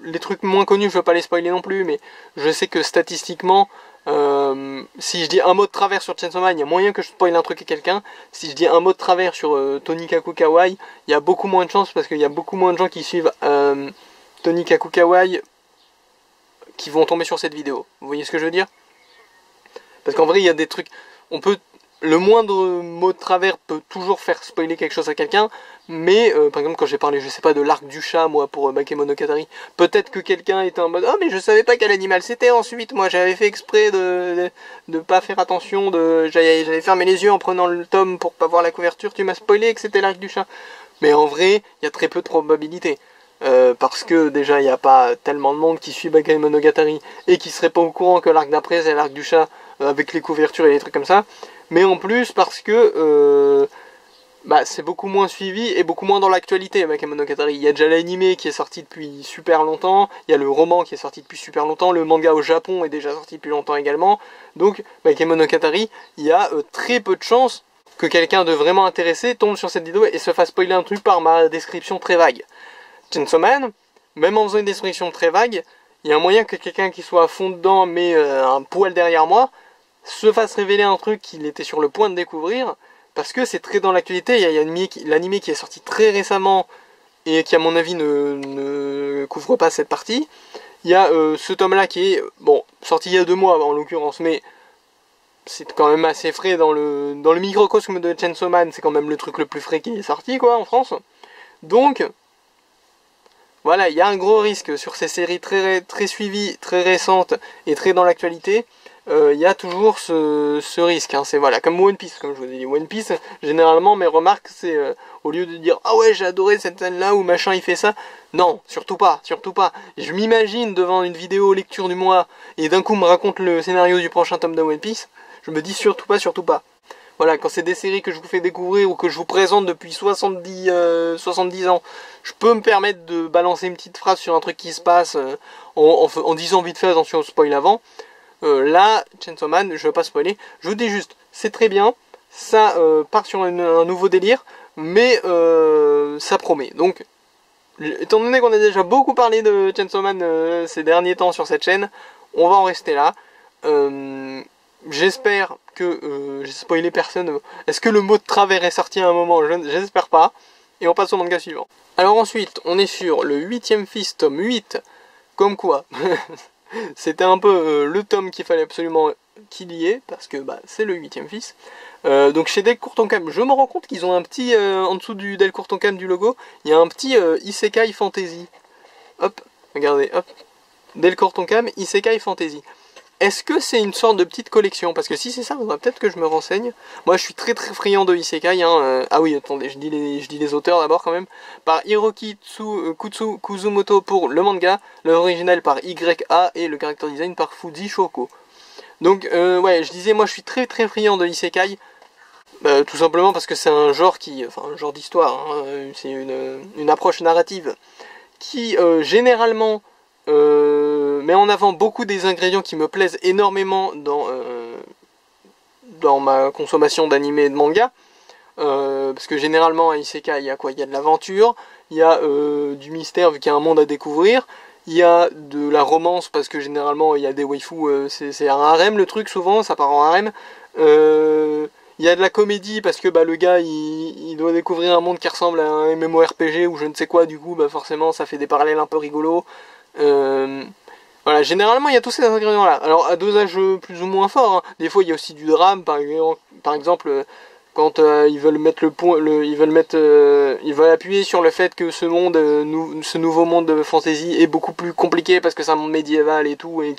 Les trucs moins connus, je veux pas les spoiler non plus, mais je sais que statistiquement, si je dis un mot de travers sur Chainsaw Man, il y a moyen que je spoil un truc à quelqu'un. Si je dis un mot de travers sur Tonikaku Kawai, il y a beaucoup moins de chances parce qu'il y a beaucoup moins de gens qui suivent Tonikaku Kawai qui vont tomber sur cette vidéo. Vous voyez ce que je veux dire? Parce qu'en vrai, il y a des trucs... Le moindre mot de travers peut toujours faire spoiler quelque chose à quelqu'un, mais par exemple quand j'ai parlé, je sais pas, de l'arc du chat, moi, pour Bakemonogatari, peut-être que quelqu'un était en mode « Oh mais je savais pas quel animal c'était ensuite, moi j'avais fait exprès de pas faire attention, j'avais fermé les yeux en prenant le tome pour pas voir la couverture, tu m'as spoilé que c'était l'arc du chat. » Mais en vrai, il y a très peu de probabilité. Parce que déjà il n'y a pas tellement de monde qui suit Bakemonogatari et qui serait pas au courant que l'arc d'après c'est l'arc du chat avec les couvertures et les trucs comme ça. Mais en plus parce que c'est beaucoup moins suivi et beaucoup moins dans l'actualité Bakemonogatari. Il y a déjà l'anime qui est sorti depuis super longtemps, il y a le roman qui est sorti depuis super longtemps, le manga au Japon est déjà sorti depuis longtemps également. Donc Bakemonogatari, il y a très peu de chances que quelqu'un de vraiment intéressé tombe sur cette vidéo et se fasse spoiler un truc par ma description très vague. Chainsaw Man, même en faisant une description très vague, il y a un moyen que quelqu'un qui soit à fond dedans mais un poil derrière moi se fasse révéler un truc qu'il était sur le point de découvrir, parce que c'est très dans l'actualité. Il y a l'anime qui est sorti très récemment et qui à mon avis ne couvre pas cette partie. Il y a ce tome là qui est sorti il y a 2 mois en l'occurrence, mais c'est quand même assez frais dans le microcosme de Chainsaw Man. C'est quand même le truc le plus frais qui est sorti quoi en France. Donc voilà, il y a un gros risque sur ces séries très suivies, très récentes et très dans l'actualité. Il y a toujours ce risque, hein. C'est voilà, comme One Piece, comme je vous ai dit. One Piece, généralement, mes remarques, c'est au lieu de dire « Ah ouais, j'ai adoré cette scène-là, ou machin, il fait ça », non, surtout pas, surtout pas. Je m'imagine devant une vidéo lecture du mois, et d'un coup me raconte le scénario du prochain tome de One Piece, je me dis surtout pas, surtout pas. Voilà, quand c'est des séries que je vous fais découvrir ou que je vous présente depuis 70 ans, je peux me permettre de balancer une petite phrase sur un truc qui se passe en disant vite fait attention au spoil avant. Là, Chainsaw Man, je ne vais pas spoiler, je vous dis juste, c'est très bien, ça part sur un nouveau délire, mais ça promet. Donc, étant donné qu'on a déjà beaucoup parlé de Chainsaw Man ces derniers temps sur cette chaîne, on va en rester là. J'espère que j'ai spoilé personne. Est-ce que le mot de travers est sorti à un moment? J'espère pas. Et on passe au manga suivant. Alors ensuite, on est sur le 8ème fils, tome 8. Comme quoi, c'était un peu le tome qu'il fallait absolument qu'il y ait, parce que c'est le 8ème fils. Donc chez Delcourt Tonkam, je me rends compte qu'ils ont un petit, en dessous du Delcourt Tonkam du logo, il y a un petit Isekai Fantasy. Hop, regardez, hop. Delcourt Tonkam, Isekai Fantasy. Est-ce que c'est une sorte de petite collection? Parce que si c'est ça, peut-être que je me renseigne. Moi, je suis très très friand de Isekai. Ah oui, attendez, je dis les auteurs d'abord quand même. Par Hiroki Kuzumoto pour le manga, l'œuvre originale par YA et le character design par Fuji Shoko. Donc, ouais, je disais, moi, je suis très très friand de Isekai. Tout simplement parce que c'est un genre un genre d'histoire. C'est une approche narrative qui généralement met en avant beaucoup des ingrédients qui me plaisent énormément dans ma consommation d'anime et de manga. Parce que généralement à Isekai il y a quoi? Il y a de l'aventure, il y a du mystère vu qu'il y a un monde à découvrir, il y a de la romance parce que généralement il y a des waifus, c'est un harem le truc souvent, ça part en harem. Il y a de la comédie parce que le gars il doit découvrir un monde qui ressemble à un MMORPG ou je ne sais quoi, du coup forcément ça fait des parallèles un peu rigolos. Voilà, généralement il y a tous ces ingrédients là. Alors à dosage plus ou moins fort, hein. Des fois il y a aussi du drame, par exemple quand ils veulent mettre ils veulent appuyer sur le fait que ce monde, ce nouveau monde de fantasy est beaucoup plus compliqué parce que c'est un monde médiéval et tout et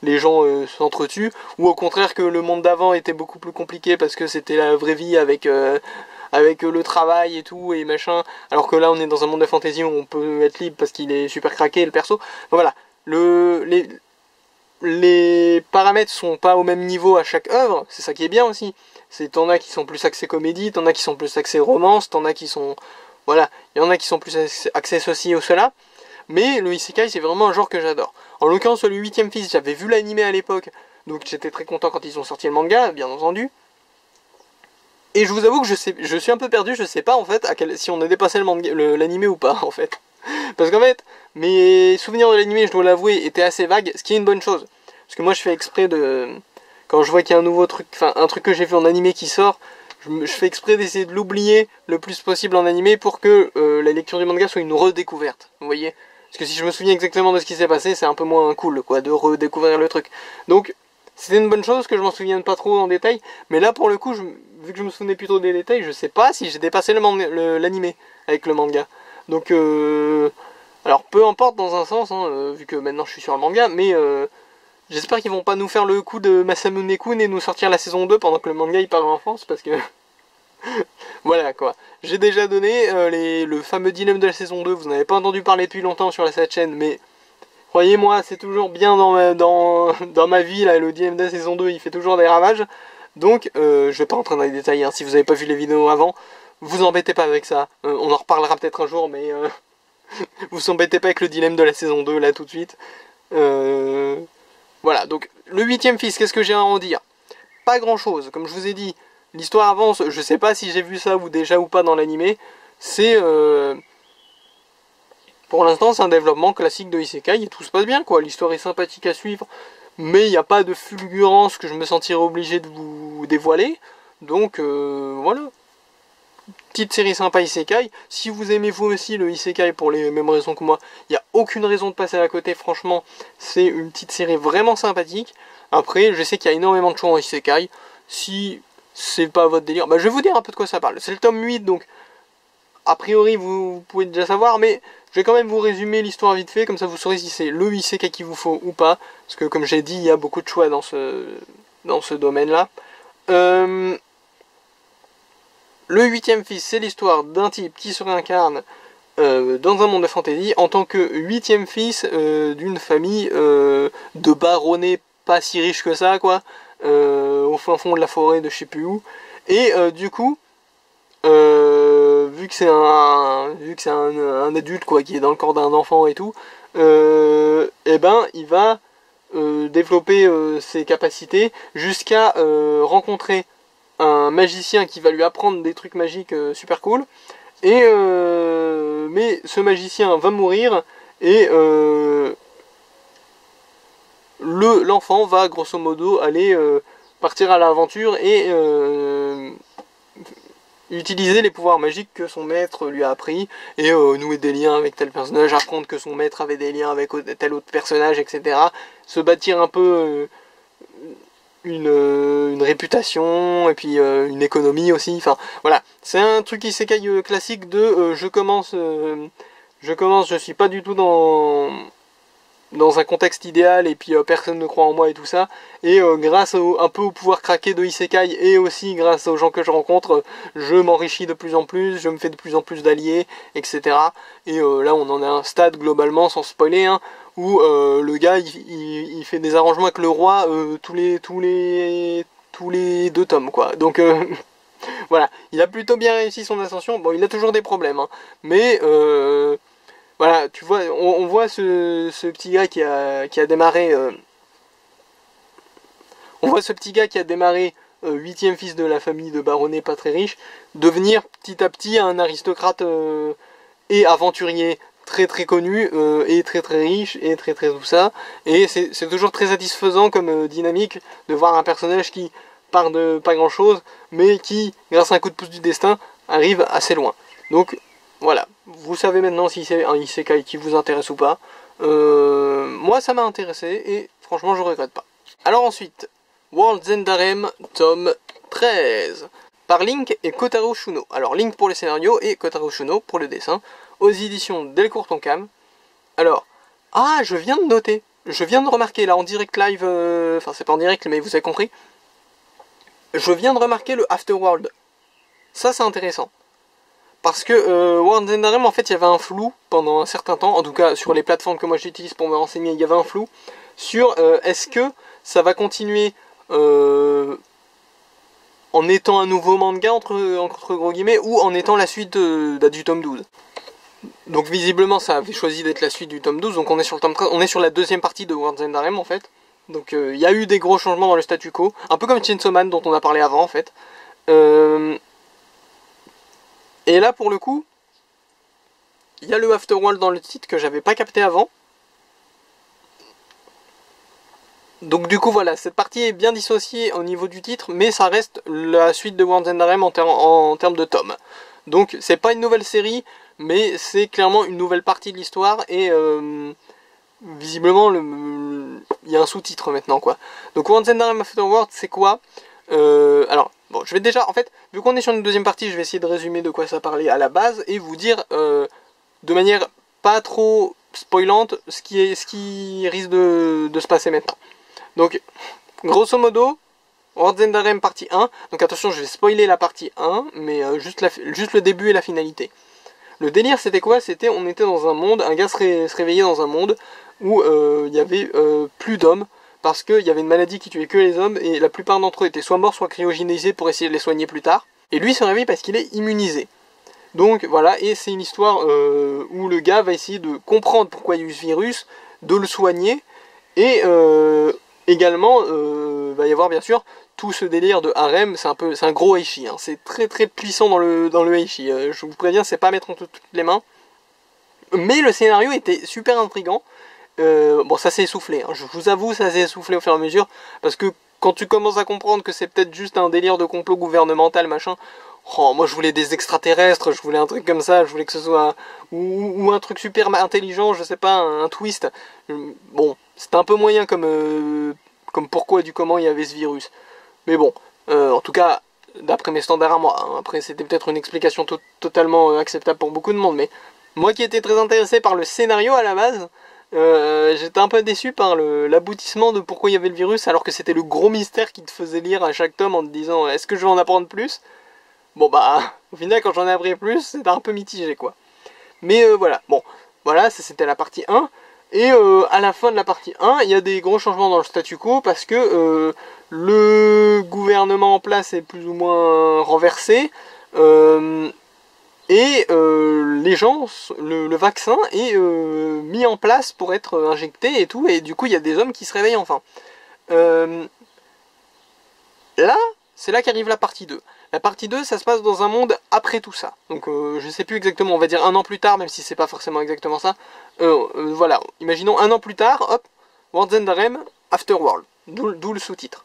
les gens s'entretuent, ou au contraire que le monde d'avant était beaucoup plus compliqué parce que c'était la vraie vie avec le travail et tout et machin, alors que là on est dans un monde de fantasy où on peut être libre parce qu'il est super craqué le perso. Enfin, voilà, les paramètres sont pas au même niveau à chaque œuvre, c'est ça qui est bien aussi. T'en as qui sont plus axés comédie, t'en as qui sont plus axés romance, t'en as qui sont... Voilà, il y en a qui sont plus axés ceci ou cela. Mais le Isekai c'est vraiment un genre que j'adore. En l'occurrence le 8ème fils, j'avais vu l'anime à l'époque, donc j'étais très content quand ils ont sorti le manga, bien entendu. Et je vous avoue que je suis un peu perdu, je sais pas en fait si on a dépassé l'anime ou pas en fait. Parce qu'en fait, mes souvenirs de l'anime, je dois l'avouer, étaient assez vagues, ce qui est une bonne chose. Parce que moi je fais exprès de... Quand je vois qu'il y a un nouveau truc, un truc que j'ai vu en animé qui sort, je fais exprès d'essayer de l'oublier le plus possible en animé pour que la lecture du manga soit une redécouverte, vous voyez. Parce que si je me souviens exactement de ce qui s'est passé, c'est un peu moins cool, quoi, de redécouvrir le truc. Donc, c'était une bonne chose que je m'en souvienne pas trop en détail, mais là, pour le coup, vu que je me souvenais plus trop des détails, je sais pas si j'ai dépassé l'animé avec le manga. Donc, alors, peu importe dans un sens, hein, vu que maintenant je suis sur le manga, mais... J'espère qu'ils vont pas nous faire le coup de Masamune-kun et nous sortir la saison 2 pendant que le manga il part en France, parce que... Voilà quoi. J'ai déjà donné le fameux dilemme de la saison 2, vous n'avez pas entendu parler depuis longtemps sur cette chaîne, mais... Croyez-moi, c'est toujours bien dans ma vie, là, le dilemme de la saison 2, il fait toujours des ravages. Donc, je vais pas rentrer dans les détails, hein, si vous n'avez pas vu les vidéos avant, vous embêtez pas avec ça. On en reparlera peut-être un jour, mais... vous embêtez pas avec le dilemme de la saison 2, là, tout de suite. Voilà, donc le 8ème fils, qu'est-ce que j'ai à en dire? Pas grand chose, comme je vous ai dit, l'histoire avance, je sais pas si j'ai vu ça ou déjà ou pas dans l'animé, c'est... Pour l'instant c'est un développement classique de Isekai et tout se passe bien quoi, l'histoire est sympathique à suivre, mais il n'y a pas de fulgurance que je me sentirais obligé de vous dévoiler, donc voilà. Petite série sympa Isekai, si vous aimez vous aussi le Isekai pour les mêmes raisons que moi, il n'y a aucune raison de passer à côté, franchement, c'est une petite série vraiment sympathique. Après, je sais qu'il y a énormément de choix en Isekai, si c'est pas votre délire, je vais vous dire un peu de quoi ça parle. C'est le tome 8, donc a priori vous pouvez déjà savoir, mais je vais quand même vous résumer l'histoire vite fait, comme ça vous saurez si c'est le Isekai qu'il vous faut ou pas, parce que comme j'ai dit, il y a beaucoup de choix dans ce domaine-là. Le 8ème fils, c'est l'histoire d'un type qui se réincarne dans un monde de fantasy en tant que 8ème fils d'une famille de baronnets pas si riches que ça, quoi, au fin fond de la forêt de je sais plus où. Et du coup, vu que c'est un adulte quoi, qui est dans le corps d'un enfant et tout, et ben il va développer ses capacités jusqu'à rencontrer un magicien qui va lui apprendre des trucs magiques super cool, et mais ce magicien va mourir et l'enfant va grosso modo aller partir à l'aventure et utiliser les pouvoirs magiques que son maître lui a appris et nouer des liens avec tel personnage, apprendre que son maître avait des liens avec tel autre personnage, etc. Se bâtir un peu une réputation, et puis une économie aussi, enfin voilà, c'est un truc isekai classique de je commence, je suis pas du tout dans un contexte idéal, et puis personne ne croit en moi et tout ça, et grâce un peu au pouvoir craqué de Isekai, et aussi grâce aux gens que je rencontre, je m'enrichis de plus en plus, je me fais de plus en plus d'alliés, etc. Et là on en est à un stade globalement, sans spoiler, hein, où le gars il fait des arrangements avec le roi tous les 2 tomes, quoi. Donc voilà, il a plutôt bien réussi son ascension. Bon, il a toujours des problèmes, hein, mais voilà, tu vois, on voit ce petit gars qui a démarré. On voit ce petit gars qui a démarré 8e fils de la famille de baronnets pas très riche, devenir petit à petit un aristocrate et aventurier très très connu et très très riche et très très tout ça. Et c'est toujours très satisfaisant comme dynamique de voir un personnage qui part de pas grand chose, mais qui, grâce à un coup de pouce du destin, arrive assez loin. Donc voilà, vous savez maintenant si c'est un isekai qui vous intéresse ou pas. Moi ça m'a intéressé et franchement je regrette pas. Alors ensuite, World's End Harem, tome 13, par Link et Kotaro Shuno. Alors Link pour les scénarios et Kotaro Shuno pour le dessin, aux éditions Delcourt Tonkam. Alors, je viens de noter, je viens de remarquer là en direct live, enfin c'est pas en direct mais vous avez compris, je viens de remarquer le Afterworld. Ça c'est intéressant. Parce que World's End Harem, en fait, il y avait un flou pendant un certain temps, en tout cas sur les plateformes que moi j'utilise pour me renseigner, il y avait un flou sur est-ce que ça va continuer en étant un nouveau manga entre gros guillemets, ou en étant la suite du tome 12. Donc visiblement ça avait choisi d'être la suite du tome 12, donc on est sur le tome 13, on est sur la deuxième partie de World's End Harem en fait. Donc il y a eu des gros changements dans le statu quo, un peu comme Chainsaw Man dont on a parlé avant en fait. Et là pour le coup, il y a le Afterworld dans le titre que j'avais pas capté avant. Donc du coup voilà, cette partie est bien dissociée au niveau du titre, mais ça reste la suite de World's End Harem en termes de tomes. Donc c'est pas une nouvelle série, mais c'est clairement une nouvelle partie de l'histoire, et visiblement il y a un sous-titre maintenant quoi. Donc World's End Harem Afterworld c'est quoi? Alors bon, je vais déjà, en fait, vu qu'on est sur une deuxième partie, je vais essayer de résumer de quoi ça parlait à la base, et vous dire de manière pas trop spoilante ce qui risque de se passer maintenant. Donc, grosso modo, World's End Harem partie 1. Donc attention, je vais spoiler la partie 1, mais juste le début et la finalité. Le délire, c'était quoi? C'était, on était dans un monde, un gars se réveillait dans un monde où il y avait plus d'hommes, parce qu'il y avait une maladie qui tuait que les hommes, et la plupart d'entre eux étaient soit morts, soit cryogénisés pour essayer de les soigner plus tard. Et lui se réveille parce qu'il est immunisé. Donc voilà, et c'est une histoire où le gars va essayer de comprendre pourquoi il y a eu ce virus, de le soigner, et également va y avoir bien sûr tout ce délire de harem. C'est un gros heishi, hein. C'est très très puissant dans le heishi. Je vous préviens, c'est pas à mettre entre toutes les mains. Mais le scénario était super intriguant. Bon, ça s'est essoufflé, hein. Je vous avoue, ça s'est essoufflé au fur et à mesure, parce que quand tu commences à comprendre que c'est peut-être juste un délire de complot gouvernemental, machin, oh, moi je voulais des extraterrestres, je voulais un truc comme ça, je voulais que ce soit ou un truc super intelligent, je sais pas, un twist. Bon, c'était un peu moyen comme pourquoi et du comment il y avait ce virus. Mais bon, en tout cas, d'après mes standards à moi, hein. Après c'était peut-être une explication totalement acceptable pour beaucoup de monde, mais moi qui étais très intéressé par le scénario à la base, j'étais un peu déçu par l'aboutissement de pourquoi il y avait le virus, alors que c'était le gros mystère qui te faisait lire à chaque tome en te disant est-ce que je vais en apprendre plus? Bon bah, au final quand j'en ai appris plus, c'était un peu mitigé quoi. Mais voilà, bon, voilà, ça c'était la partie 1. Et à la fin de la partie 1, il y a des gros changements dans le statu quo, parce que le gouvernement en place est plus ou moins renversé. Et les gens, le vaccin est mis en place pour être injecté et tout, et du coup il y a des hommes qui se réveillent enfin. Là, c'est là qu'arrive la partie 2. La partie 2, ça se passe dans un monde après tout ça. Donc je sais plus exactement, on va dire un an plus tard, même si c'est pas forcément exactement ça. Voilà, imaginons un an plus tard, hop, World's End Harem, Afterworld, d'où le sous-titre.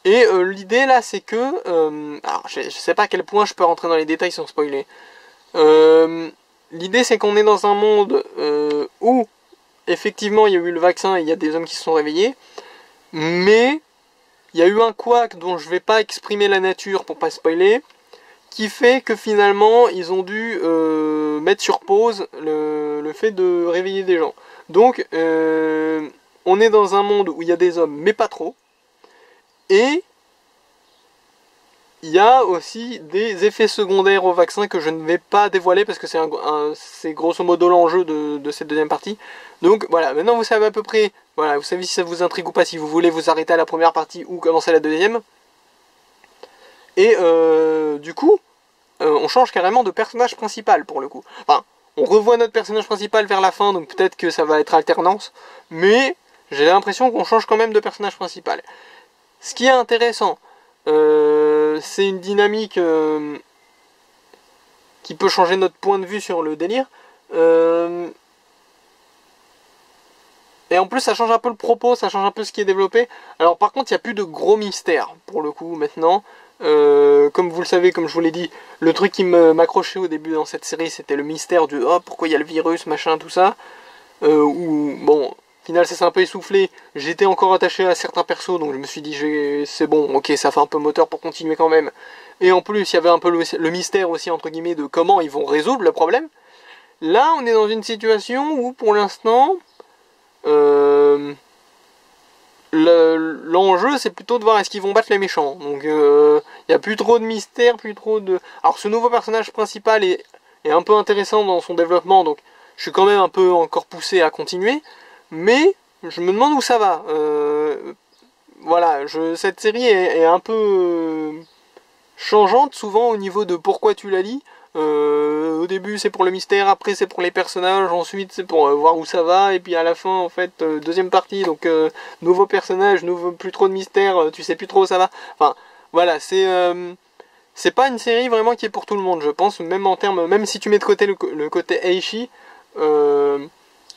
Et l'idée là, c'est que, alors je sais pas à quel point je peux rentrer dans les détails sans spoiler. L'idée c'est qu'on est dans un monde où effectivement il y a eu le vaccin et il y a des hommes qui se sont réveillés, mais il y a eu un couac dont je vais pas exprimer la nature pour pas spoiler, qui fait que finalement ils ont dû mettre sur pause le fait de réveiller des gens. Donc on est dans un monde où il y a des hommes mais pas trop, et il y a aussi des effets secondaires au vaccin que je ne vais pas dévoiler parce que c'est grosso modo l'enjeu de cette deuxième partie. Donc voilà, maintenant vous savez à peu près, voilà, vous savez si ça vous intrigue ou pas, si vous voulez vous arrêter à la première partie ou commencer la deuxième. Et du coup, on change carrément de personnage principal pour le coup. Enfin, on revoit notre personnage principal vers la fin, donc peut-être que ça va être alternance, mais j'ai l'impression qu'on change quand même de personnage principal. Ce qui est intéressant, c'est une dynamique qui peut changer notre point de vue sur le délire. Et en plus ça change un peu le propos, ça change un peu ce qui est développé. Alors par contre il n'y a plus de gros mystères pour le coup maintenant. Comme vous le savez, comme je vous l'ai dit, le truc qui m'accrochait au début dans cette série, c'était le mystère du oh pourquoi il y a le virus, machin, tout ça. Où bon, au final ça s'est un peu essoufflé. J'étais encore attaché à certains persos, donc je me suis dit c'est bon, ok, ça fait un peu moteur pour continuer quand même. Et en plus il y avait un peu le mystère aussi entre guillemets de comment ils vont résoudre le problème. Là on est dans une situation où pour l'instant l'enjeu c'est plutôt de voir est-ce qu'ils vont battre les méchants. Donc il n'y a plus trop de mystère, plus trop de... Alors ce nouveau personnage principal est un peu intéressant dans son développement, donc je suis quand même un peu encore poussé à continuer, mais je me demande où ça va. Voilà, cette série est un peu changeante souvent au niveau de pourquoi tu la lis. Au début c'est pour le mystère, après c'est pour les personnages, ensuite c'est pour voir où ça va, et puis à la fin en fait deuxième partie, donc nouveau personnage, plus trop de mystère, tu sais plus trop où ça va. Enfin voilà, c'est pas une série vraiment qui est pour tout le monde, je pense, même en termes, même si tu mets de côté le côté Eishi,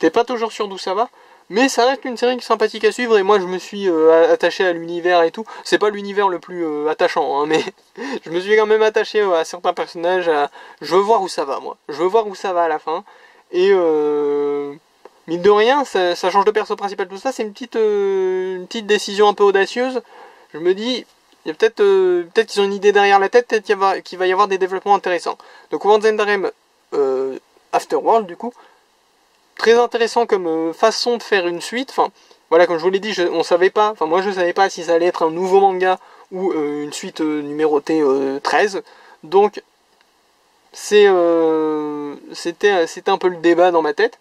t'es pas toujours sûr d'où ça va. Mais ça reste une série sympathique à suivre, et moi je me suis attaché à l'univers et tout. C'est pas l'univers le plus attachant, hein, mais je me suis quand même attaché à certains personnages. Je veux voir où ça va, moi. Je veux voir où ça va à la fin. Et mine de rien, ça change de perso principal, tout ça. C'est une petite décision un peu audacieuse. Je me dis, il y a peut-être qu'ils ont une idée derrière la tête, peut-être qu'il va y avoir des développements intéressants. Donc World's End Harem Afterworld, du coup. Très intéressant comme façon de faire une suite. Enfin, voilà, comme je vous l'ai dit, on savait pas, enfin moi je savais pas si ça allait être un nouveau manga ou une suite numérotée 13. Donc c'était un peu le débat dans ma tête.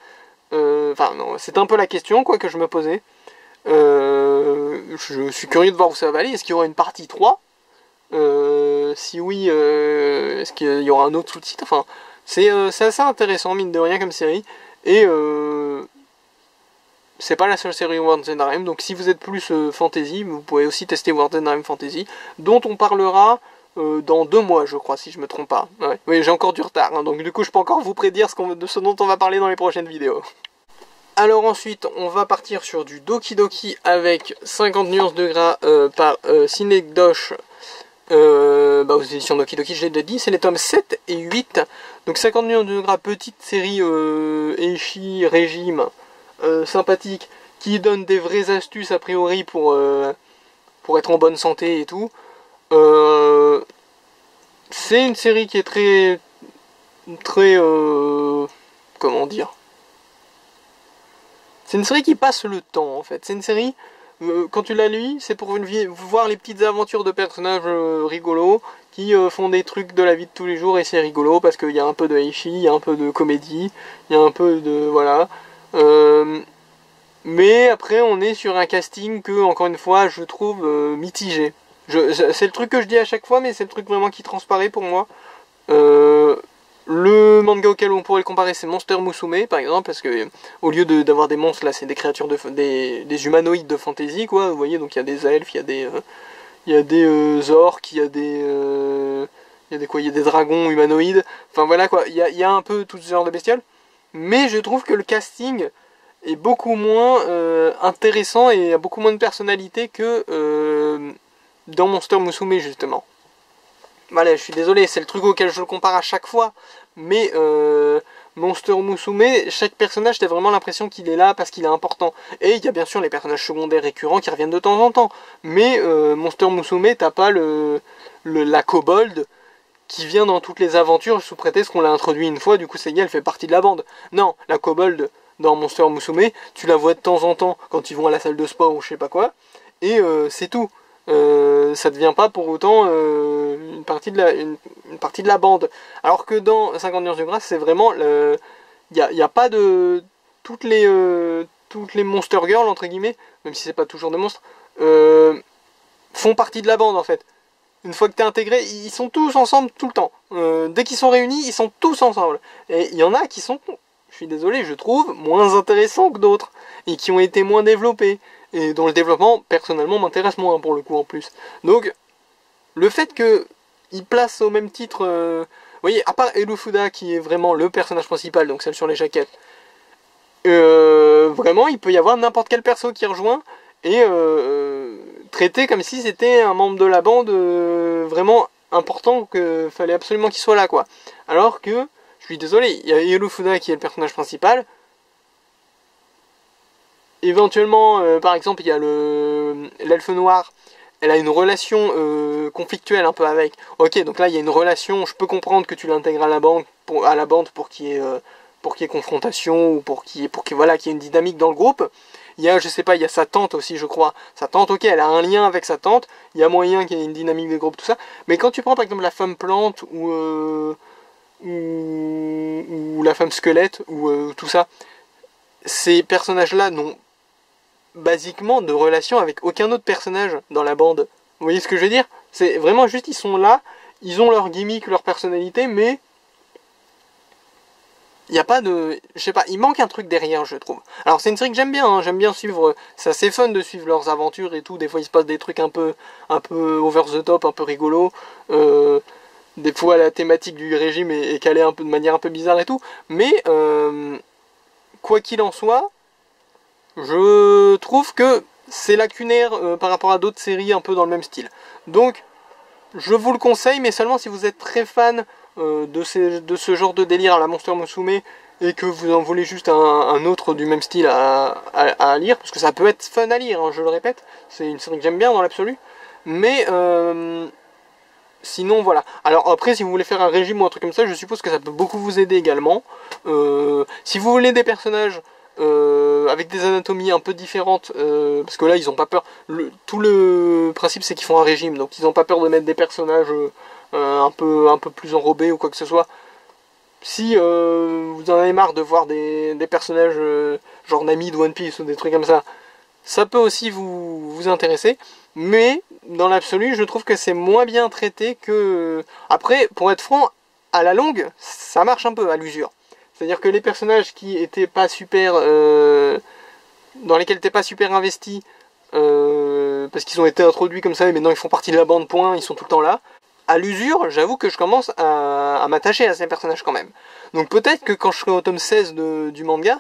Enfin non, c'était un peu la question quoi que je me posais. Je suis curieux de voir où ça va aller. Est-ce qu'il y aura une partie 3 ? Si oui, est-ce qu'il y aura un autre sous-titre ? Enfin, c'est assez intéressant mine de rien comme série. Et c'est pas la seule série World's End Harem, donc si vous êtes plus fantasy, vous pouvez aussi tester World's End Harem Fantasy, dont on parlera dans 2 mois, je crois, si je me trompe pas. Ouais. Oui, j'ai encore du retard, hein, donc du coup je peux encore vous prédire de ce dont on va parler dans les prochaines vidéos. Alors ensuite, on va partir sur du Doki Doki avec 50 nuances de gras par Synecdoche. Aux éditions Doki Doki, je l'ai dit, c'est les tomes 7 et 8. Donc 50 nuances de gras, petite série Eishi régime sympathique qui donne des vraies astuces a priori pour être en bonne santé et tout. C'est une série qui est très comment dire, c'est une série qui passe le temps en fait. C'est une série, quand tu la lis, c'est pour voir les petites aventures de personnages rigolos qui font des trucs de la vie de tous les jours, et c'est rigolo parce qu'il y a un peu de Eishi, il y a un peu de comédie, il y a un peu de... voilà. Mais après on est sur un casting que, encore une fois, je trouve mitigé. C'est le truc que je dis à chaque fois, mais c'est le truc vraiment qui transparaît pour moi. Le manga auquel on pourrait le comparer, c'est Monster Musume par exemple, parce que au lieu d'avoir des monstres, là c'est des créatures des humanoïdes de fantasy quoi, vous voyez, donc il y a des elfes, il y a des orques, il y a des dragons humanoïdes, enfin voilà quoi, il y a un peu tout ce genre de bestioles, mais je trouve que le casting est beaucoup moins intéressant et a beaucoup moins de personnalité que dans Monster Musume justement. Voilà, je suis désolé, c'est le truc auquel je le compare à chaque fois, mais Monster Musume, chaque personnage, t'as vraiment l'impression qu'il est là parce qu'il est important. Et il y a bien sûr les personnages secondaires récurrents qui reviennent de temps en temps. Mais Monster Musume, t'as pas la kobold qui vient dans toutes les aventures sous prétexte qu'on l'a introduit une fois, du coup Seiya elle fait partie de la bande. Non, la kobold dans Monster Musume, tu la vois de temps en temps quand ils vont à la salle de sport ou je sais pas quoi, et c'est tout. Ça devient pas pour autant une partie de la bande. Alors que dans 50 nuances de grâce, c'est vraiment y a pas de toutes les Monster Girls entre guillemets, même si c'est pas toujours des monstres, font partie de la bande en fait. Une fois que t'es intégré, ils sont tous ensemble tout le temps. Dès qu'ils sont réunis, ils sont tous ensemble. Et il y en a qui sont, je suis désolé, je trouve, moins intéressants que d'autres. Et qui ont été moins développés. Et dont le développement, personnellement, m'intéresse moins pour le coup en plus. Donc, le fait qu'ils placent au même titre... vous voyez, à part Elufuda, qui est vraiment le personnage principal, donc celle sur les jaquettes, vraiment, il peut y avoir n'importe quel perso qui rejoint, et traité comme si c'était un membre de la bande vraiment important, que fallait absolument qu'il soit là, quoi. Alors que, je suis désolé, il y a Elufuda qui est le personnage principal. Éventuellement, par exemple, il y a l'elfe noir. Elle a une relation conflictuelle un peu avec. Ok, donc là il y a une relation. Je peux comprendre que tu l'intègres à la bande pour qu'il y ait confrontation ou pour qu'il y ait une dynamique dans le groupe. Il y a, je sais pas, il y a sa tante aussi, je crois. Sa tante, ok, elle a un lien avec sa tante. Il y a moyen qu'il y ait une dynamique de groupe, tout ça. Mais quand tu prends par exemple la femme plante ou la femme squelette ou tout ça, ces personnages-là n'ont basiquement de relation avec aucun autre personnage dans la bande. Vous voyez ce que je veux dire? C'est vraiment juste, ils sont là, ils ont leur gimmick, leur personnalité, mais il n'y a pas de... Je sais pas, il manque un truc derrière, je trouve. Alors c'est une série que j'aime bien, hein, j'aime bien suivre... C'est assez fun de suivre leurs aventures et tout, des fois il se passe des trucs un peu over the top, un peu rigolo. Des fois la thématique du régime est calée un peu de manière un peu bizarre et tout. Mais, quoi qu'il en soit, je trouve que c'est lacunaire par rapport à d'autres séries un peu dans le même style. Donc, je vous le conseille, mais seulement si vous êtes très fan de ce genre de délire à la Monster Musume et que vous en voulez juste un autre du même style à lire, parce que ça peut être fun à lire, hein, je le répète, c'est une série que j'aime bien dans l'absolu, mais sinon voilà. Alors après, si vous voulez faire un régime ou un truc comme ça, je suppose que ça peut beaucoup vous aider également. Si vous voulez des personnages avec des anatomies un peu différentes, parce que là ils ont pas peur, tout le principe c'est qu'ils font un régime, donc ils ont pas peur de mettre des personnages un peu plus enrobés ou quoi que ce soit. Si vous en avez marre de voir des personnages genre Nami de One Piece ou des trucs comme ça peut aussi vous intéresser, mais dans l'absolu je trouve que c'est moins bien traité que... Après, pour être franc, à la longue ça marche un peu à l'usure. C'est-à-dire que les personnages qui étaient pas super... dans lesquels t'es pas super investi, parce qu'ils ont été introduits comme ça et maintenant ils font partie de la bande, point, ils sont tout le temps là. À l'usure, j'avoue que je commence à m'attacher à ces personnages quand même. Donc peut-être que quand je serai au tome 16 du manga,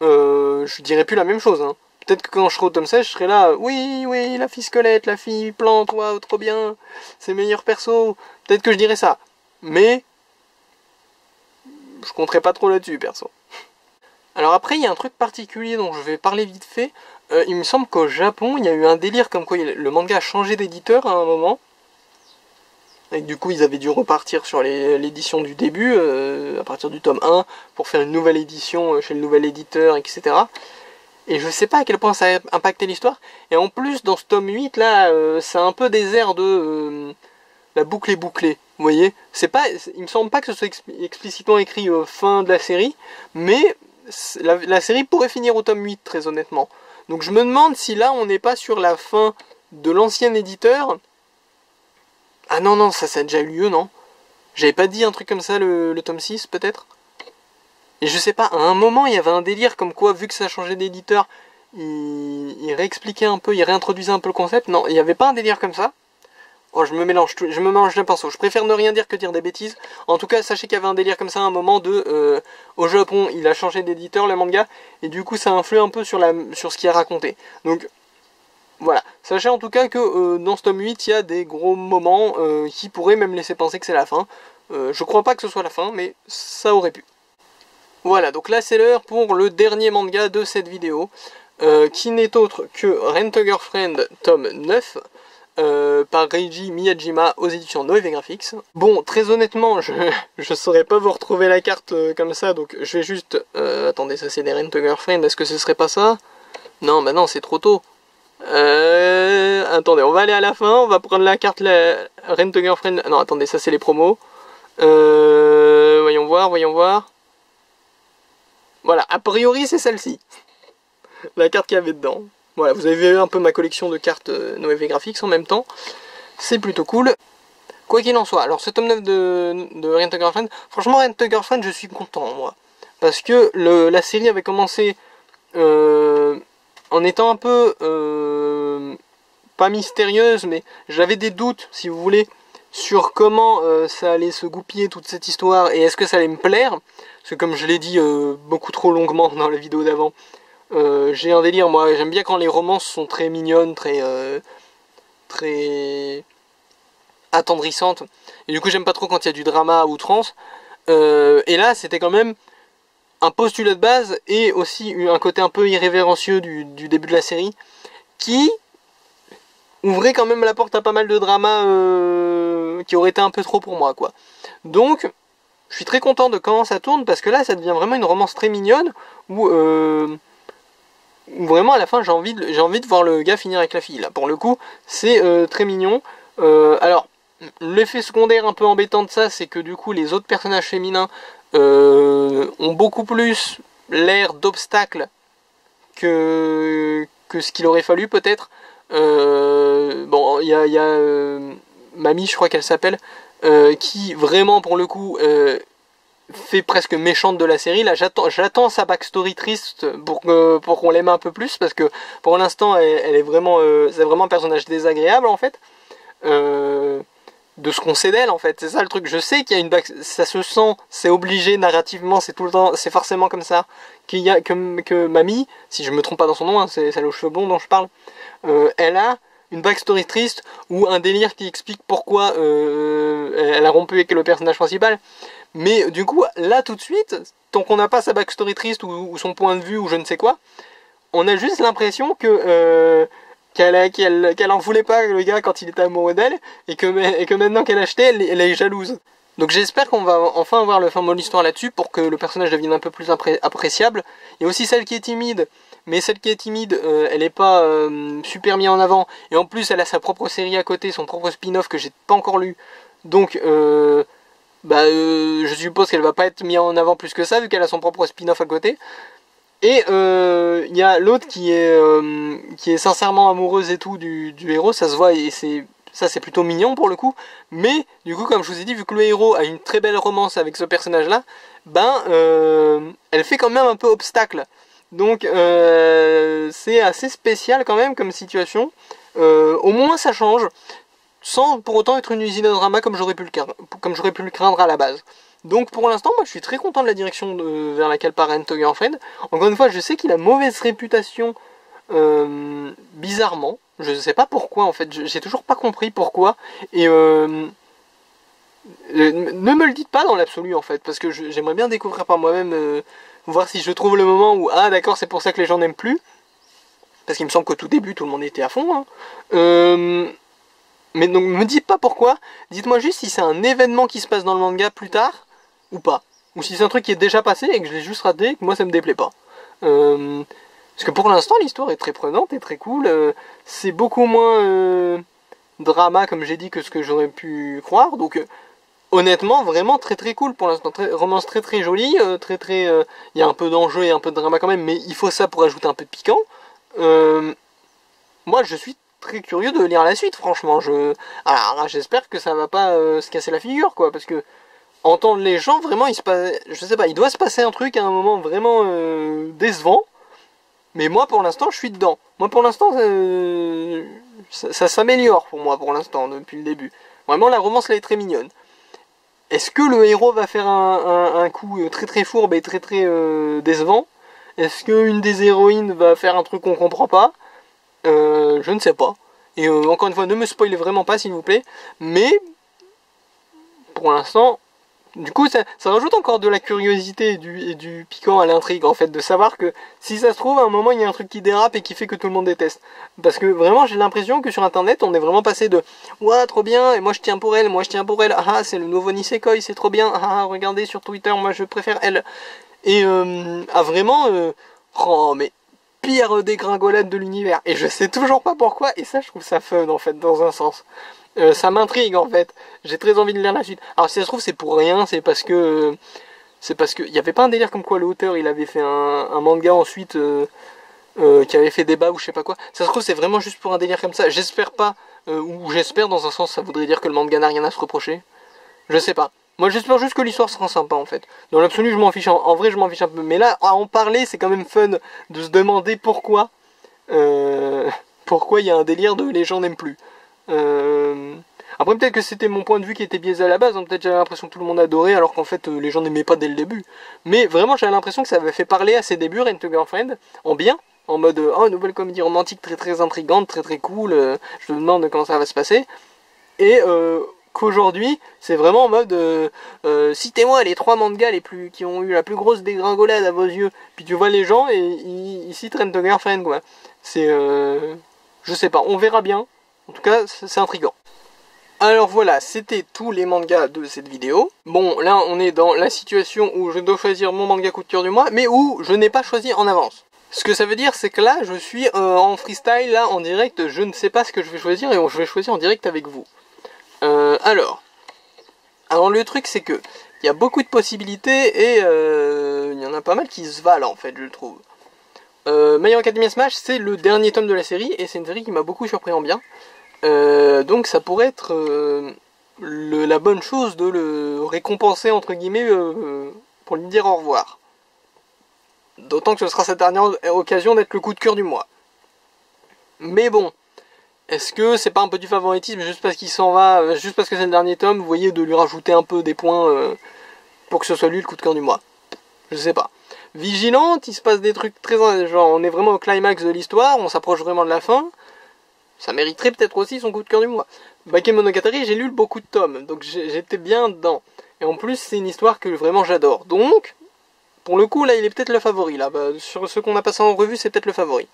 je dirai plus la même chose. Hein. Peut-être que quand je serai au tome 16, je serai là, oui, la fille squelette, la fille plante, waouh, trop bien, c'est meilleur perso. Peut-être que je dirai ça. Mais je compterai pas trop là-dessus, perso. Alors après, il y a un truc particulier dont je vais parler vite fait. Il me semble qu'au Japon, il y a eu un délire comme quoi le manga a changé d'éditeur à un moment. Et du coup, ils avaient dû repartir sur l'édition du début, à partir du tome 1, pour faire une nouvelle édition chez le nouvel éditeur, etc. Et je sais pas à quel point ça a impacté l'histoire. Et en plus, dans ce tome 8, là, c'est un peu des airs de... la boucle est bouclée. Vous voyez, il me semble pas que ce soit explicitement écrit fin de la série, mais la série pourrait finir au tome 8, très honnêtement. Donc je me demande si là, on n'est pas sur la fin de l'ancien éditeur. Ah non, ça a déjà eu lieu, non? J'avais pas dit un truc comme ça, le tome 6, peut-être? Et je sais pas, à un moment, il y avait un délire comme quoi, vu que ça a changé d'éditeur, il réexpliquait un peu, il réintroduisait un peu le concept. Non, il n'y avait pas un délire comme ça. Oh, je me mélange les pinceaux. Je préfère ne rien dire que dire des bêtises. En tout cas, sachez qu'il y avait un délire comme ça à un moment au Japon, il a changé d'éditeur le manga, et du coup ça influe un peu sur ce qu'il a raconté. Donc voilà. Sachez en tout cas que dans ce tome 8, il y a des gros moments qui pourraient même laisser penser que c'est la fin. Je crois pas que ce soit la fin, mais ça aurait pu. Voilà, donc là c'est l'heure pour le dernier manga de cette vidéo, qui n'est autre que Rent a Girlfriend tome 9, par Reiji Miyajima aux éditions Noévé Graphics. Bon, très honnêtement, je saurais pas vous retrouver la carte comme ça, donc je vais juste... attendez, ça c'est des Rent a Girlfriend, est-ce que ce serait pas ça? Non, bah non, c'est trop tôt. Attendez, on va aller à la fin, on va prendre la carte Rent a Girlfriend... Non, attendez, ça c'est les promos. Voyons voir, voyons voir. Voilà, a priori c'est celle-ci. La carte qu'il y avait dedans. Voilà, vous avez vu un peu ma collection de cartes Noévé Graphics en même temps. C'est plutôt cool. Quoi qu'il en soit, alors ce tome 9 de Rent a Girlfriend, franchement Rent a Girlfriend je suis content moi. Parce que la série avait commencé en étant un peu, pas mystérieuse, mais j'avais des doutes si vous voulez, sur comment ça allait se goupiller toute cette histoire et est-ce que ça allait me plaire. Parce que comme je l'ai dit beaucoup trop longuement dans la vidéo d'avant, j'ai un délire, moi j'aime bien quand les romances sont très mignonnes, très attendrissantes, et du coup j'aime pas trop quand il y a du drama à outrance, et là c'était quand même un postulat de base et aussi un côté un peu irrévérencieux du début de la série qui ouvrait quand même la porte à pas mal de drama qui aurait été un peu trop pour moi quoi. Donc je suis très content de comment ça tourne parce que là ça devient vraiment une romance très mignonne où vraiment à la fin j'ai envie de voir le gars finir avec la fille. Là pour le coup c'est très mignon. Alors l'effet secondaire un peu embêtant de ça c'est que du coup les autres personnages féminins ont beaucoup plus l'air d'obstacles que ce qu'il aurait fallu peut-être. Bon il y a Mamie je crois qu'elle s'appelle, qui vraiment pour le coup fait presque méchante de la série. Là j'attends sa backstory triste pour qu'on l'aime un peu plus parce que pour l'instant elle est vraiment c'est vraiment un personnage désagréable en fait, de ce qu'on sait d'elle en fait, c'est ça le truc. Je sais qu'il y a une ça se sent, c'est obligé narrativement, c'est tout le temps, c'est forcément comme ça qu'il y a que Mamie, si je me trompe pas dans son nom, hein, c'est celle aux cheveux blonds dont je parle, elle a une backstory triste ou un délire qui explique pourquoi elle a rompu avec le personnage principal. Mais du coup, là tout de suite, tant qu'on n'a pas sa backstory triste ou son point de vue ou je ne sais quoi, on a juste l'impression que qu'elle en voulait pas le gars quand il était amoureux d'elle et que maintenant qu'elle a acheté, elle est jalouse. Donc j'espère qu'on va enfin avoir le fin mot de l'histoire là-dessus pour que le personnage devienne un peu plus appréciable. Il y a aussi celle qui est timide, mais celle qui est timide, elle n'est pas super mise en avant. Et en plus, elle a sa propre série à côté, son propre spin-off que j'ai pas encore lu. Donc je suppose qu'elle va pas être mise en avant plus que ça vu qu'elle a son propre spin-off à côté. Et il y a l'autre qui est sincèrement amoureuse et tout du héros, ça se voit et c'est plutôt mignon pour le coup. Mais du coup comme je vous ai dit, vu que le héros a une très belle romance avec ce personnage là, elle fait quand même un peu obstacle. Donc c'est assez spécial quand même comme situation. Au moins ça change, sans pour autant être une usine à drama comme j'aurais pu le craindre à la base. Donc pour l'instant, moi je suis très content de la direction vers laquelle part Rent a Girlfriend. Encore une fois, je sais qu'il a mauvaise réputation, bizarrement. Je sais pas pourquoi en fait, j'ai toujours pas compris pourquoi. Et ne me le dites pas dans l'absolu en fait, parce que j'aimerais bien découvrir par moi-même, voir si je trouve le moment où, ah d'accord, c'est pour ça que les gens n'aiment plus. Parce qu'il me semble qu'au tout début, tout le monde était à fond. Hein. Mais donc me dites pas pourquoi, dites-moi juste si c'est un événement qui se passe dans le manga plus tard, ou pas. Ou si c'est un truc qui est déjà passé et que je l'ai juste raté et que moi ça me déplaît pas. Parce que pour l'instant l'histoire est très prenante et très cool. C'est beaucoup moins drama comme j'ai dit que ce que j'aurais pu croire. Donc honnêtement vraiment très très cool pour l'instant. Romance très très jolie, il y a un peu d'enjeu et un peu de drama quand même, mais il faut ça pour ajouter un peu de piquant. Moi je suis très curieux de lire la suite franchement. Alors j'espère que ça va pas se casser la figure quoi, parce que entendre les gens, vraiment, je sais pas, il doit se passer un truc à un moment vraiment décevant. Mais moi, pour l'instant, je suis dedans. Moi, pour l'instant, ça s'améliore pour moi, pour l'instant, depuis le début. Vraiment, la romance, là, est très mignonne. Est-ce que le héros va faire un coup très très fourbe et très très décevant? Est-ce qu'une des héroïnes va faire un truc qu'on comprend pas? Je ne sais pas. Et encore une fois, ne me spoilez vraiment pas, s'il vous plaît. Mais, pour l'instant... Du coup, ça rajoute encore de la curiosité et du piquant à l'intrigue, en fait, de savoir que si ça se trouve, à un moment, il y a un truc qui dérape et qui fait que tout le monde déteste. Parce que vraiment, j'ai l'impression que sur Internet, on est vraiment passé de « Ouah, trop bien, et moi je tiens pour elle, moi je tiens pour elle, ah, c'est le nouveau Nisekoi, c'est trop bien, ah, regardez sur Twitter, moi je préfère elle. » Et à vraiment, oh, mais pire dégringolade de l'univers. Et je sais toujours pas pourquoi, et ça, je trouve ça fun, en fait, dans un sens. Ça m'intrigue en fait. J'ai très envie de lire la suite. Alors si ça se trouve c'est pour rien, c'est parce que il y avait pas un délire comme quoi l'auteur il avait fait un manga ensuite qui avait fait débat ou je sais pas quoi. Ça se trouve c'est vraiment juste pour un délire comme ça. J'espère pas ou j'espère dans un sens ça voudrait dire que le manga n'a rien à se reprocher. Je sais pas. Moi j'espère juste que l'histoire sera sympa en fait. Dans l'absolu je m'en fiche. En vrai je m'en fiche un peu. Mais là à en parler c'est quand même fun de se demander pourquoi pourquoi il y a un délire de les gens n'aiment plus. Après peut-être que c'était mon point de vue qui était biaisé à la base, hein. Peut-être j'avais l'impression que tout le monde adorait alors qu'en fait les gens n'aimaient pas dès le début. Mais vraiment j'avais l'impression que ça avait fait parler à ses débuts Rent a Girlfriend, en bien, en mode oh nouvelle comédie romantique très très intrigante, très très cool, je me demande comment ça va se passer. Et qu'aujourd'hui c'est vraiment en mode citez-moi les 3 mangas qui ont eu la plus grosse dégringolade à vos yeux. Puis tu vois les gens et ils citent Rent a Girlfriend quoi. C'est je sais pas, on verra bien. En tout cas, c'est intriguant. Alors voilà, c'était tous les mangas de cette vidéo. Bon, là, on est dans la situation où je dois choisir mon manga coup de cœur du mois, mais où je n'ai pas choisi en avance. Ce que ça veut dire, c'est que là, je suis en freestyle, là, en direct, je ne sais pas ce que je vais choisir, et je vais choisir en direct avec vous. Alors le truc, c'est que il y a beaucoup de possibilités, et il y en a pas mal qui se valent, en fait, je trouve. My Hero Academia Smash, c'est le dernier tome de la série, et c'est une série qui m'a beaucoup surpris en bien. Donc ça pourrait être la bonne chose de le récompenser entre guillemets pour lui dire au revoir. D'autant que ce sera sa dernière occasion d'être le coup de cœur du mois. Mais bon, est-ce que c'est pas un peu du favoritisme juste parce qu'il s'en va, juste parce que c'est le dernier tome, vous voyez, de lui rajouter un peu des points pour que ce soit lui le coup de cœur du mois? Je sais pas. Vigilante, il se passe des trucs très... genre on est vraiment au climax de l'histoire, on s'approche vraiment de la fin. Ça mériterait peut-être aussi son coup de cœur du mois. Bakemonogatari, j'ai lu beaucoup de tomes, donc j'étais bien dedans. Et en plus, c'est une histoire que vraiment j'adore. Donc, pour le coup, là, il est peut-être le favori. Là, sur ceux qu'on a passé en revue, c'est peut-être le favori.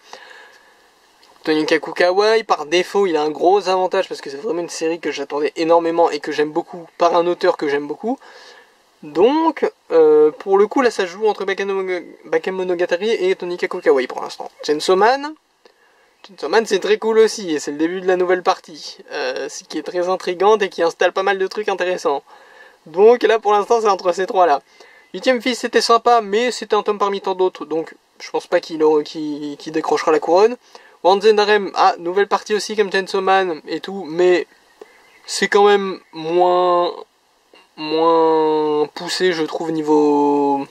Tonikaku Kawaii, par défaut, il a un gros avantage parce que c'est vraiment une série que j'attendais énormément et que j'aime beaucoup, par un auteur que j'aime beaucoup. Donc, pour le coup, là, ça joue entre Bakemonogatari et Tonikaku Kawaii pour l'instant. Chainsaw Man, c'est très cool aussi, et c'est le début de la nouvelle partie, ce qui est très intrigante et qui installe pas mal de trucs intéressants. Donc là, pour l'instant, c'est entre ces trois-là. 8ème fils, c'était sympa, mais c'était un tome parmi tant d'autres, donc je pense pas qu'il décrochera la couronne. Wanzen Harem, nouvelle partie aussi comme Chainsaw Man et tout, mais c'est quand même moins poussé, je trouve, niveau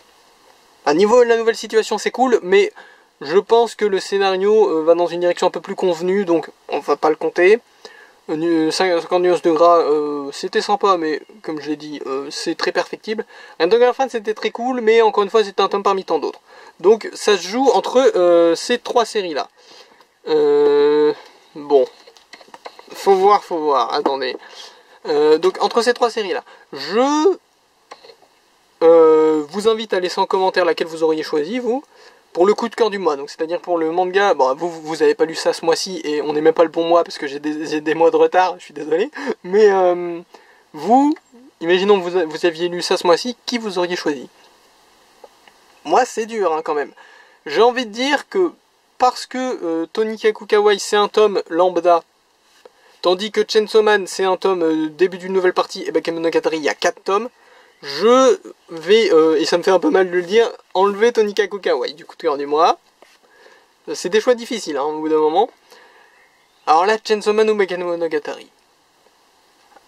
de la nouvelle situation, c'est cool, mais... je pense que le scénario va dans une direction un peu plus convenue, donc on va pas le compter. 50 nuances de gras, c'était sympa, mais comme je l'ai dit, c'est très perfectible. Rent a Girlfriend, c'était très cool, mais encore une fois, c'était un tome parmi tant d'autres. Donc ça se joue entre ces 3 séries-là. Bon, faut voir, attendez. Donc entre ces 3 séries-là, je vous invite à laisser en commentaire laquelle vous auriez choisi, vous. Pour le coup de cœur du mois, donc c'est-à-dire pour le manga, bon vous avez pas lu ça ce mois-ci et on n'est même pas le bon mois parce que j'ai des mois de retard, je suis désolé, mais vous, imaginons que vous aviez lu ça ce mois-ci, qui vous auriez choisi? Moi c'est dur hein, quand même. J'ai envie de dire que parce que Tonikaku Kawaii c'est un tome lambda, tandis que Chainsaw Man c'est un tome début d'une nouvelle partie, et Bakemonogatari il y a 4 tomes, je vais, et ça me fait un peu mal de le dire, enlever Tonikaku Kawaii du coup de cœur du mois. C'est des choix difficiles, hein, au bout d'un moment. Alors là, Chainsaw Man ou Bakemonogatari.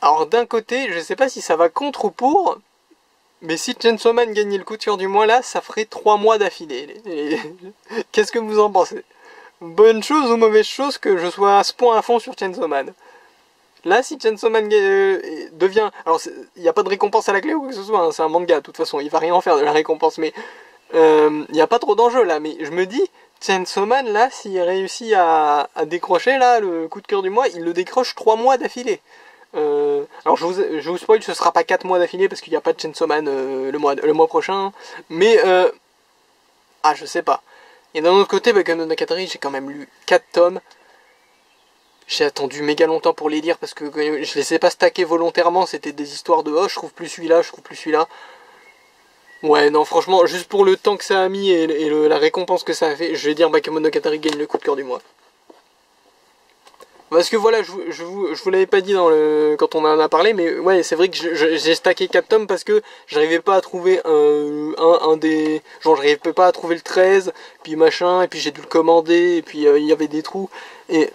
Alors d'un côté, je sais pas si ça va contre ou pour, mais si Chainsaw Man gagnait le coup de cœur du mois là, ça ferait 3 mois d'affilée. Qu'est-ce que vous en pensez? Bonne chose ou mauvaise chose que je sois à ce point à fond sur Chainsaw Man? Là, si Chainsaw Man devient... alors, il n'y a pas de récompense à la clé ou quoi que ce soit, hein, c'est un manga, de toute façon, il va rien en faire de la récompense, mais... il n'y a pas trop d'enjeu, là, mais je me dis, Chainsaw Man, là, s'il réussit à décrocher, là, le coup de cœur du mois, il le décroche 3 mois d'affilée. Alors je vous spoil, ce sera pas 4 mois d'affilée parce qu'il n'y a pas de Chainsaw Man le mois prochain. Mais ah, je sais pas. Et d'un autre côté, Bakemonogatari, j'ai quand même lu 4 tomes. J'ai attendu méga longtemps pour les lire parce que je les ai pas stackés volontairement. C'était des histoires de oh, je trouve plus celui-là, je trouve plus celui-là. Ouais, non, franchement, juste pour le temps que ça a mis et la récompense que ça a fait, je vais dire Bakemonogatari gagne le coup de cœur du mois. Parce que voilà, je vous l'avais pas dit quand on en a parlé, mais ouais, c'est vrai que j'ai stacké 4 tomes parce que j'arrivais pas à trouver un des... Genre, j'arrivais pas à trouver le 13, puis machin, et puis j'ai dû le commander, et puis il y avait des trous, et...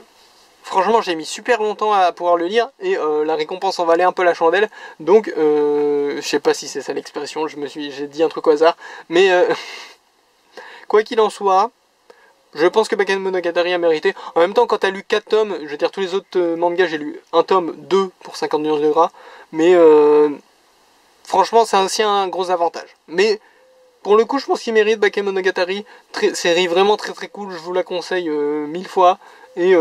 Franchement, j'ai mis super longtemps à pouvoir le lire, et la récompense en valait un peu la chandelle, donc je sais pas si c'est ça l'expression, j'ai dit un truc au hasard, mais quoi qu'il en soit... Je pense que Bakemonogatari a mérité. En même temps, quand t'as lu 4 tomes, je veux dire, tous les autres mangas, j'ai lu un tome, 2 pour 50 nuances de gras. Mais franchement, c'est aussi un gros avantage. Mais pour le coup, je pense qu'il mérite Bakemonogatari. Série vraiment très très cool, je vous la conseille 1000 fois. Et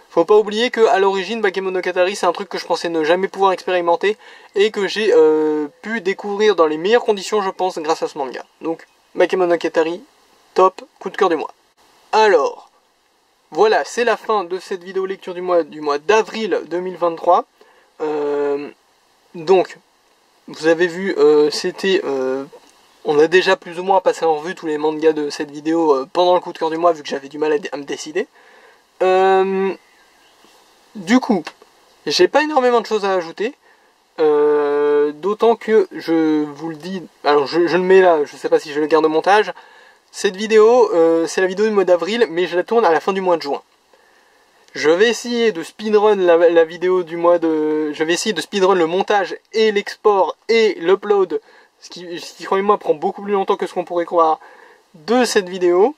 faut pas oublier qu'à l'origine, Bakemonogatari, c'est un truc que je pensais ne jamais pouvoir expérimenter. Et que j'ai pu découvrir dans les meilleures conditions, je pense, grâce à ce manga. Donc, Bakemonogatari, top, coup de cœur du mois. Alors, voilà, c'est la fin de cette vidéo lecture du mois d'avril 2023. Donc, vous avez vu, on a déjà plus ou moins passé en revue tous les mangas de cette vidéo pendant le coup de cœur du mois, vu que j'avais du mal à me décider. Du coup, j'ai pas énormément de choses à ajouter. D'autant que, je vous le dis, alors je le mets là, je sais pas si je le garde au montage. Cette vidéo, c'est la vidéo du mois d'avril, mais je la tourne à la fin du mois de juin. Je vais essayer de speedrun la vidéo du mois de... Je vais essayer de speedrun le montage et l'export et l'upload, ce qui croyez-moi prend beaucoup plus longtemps que ce qu'on pourrait croire, de cette vidéo,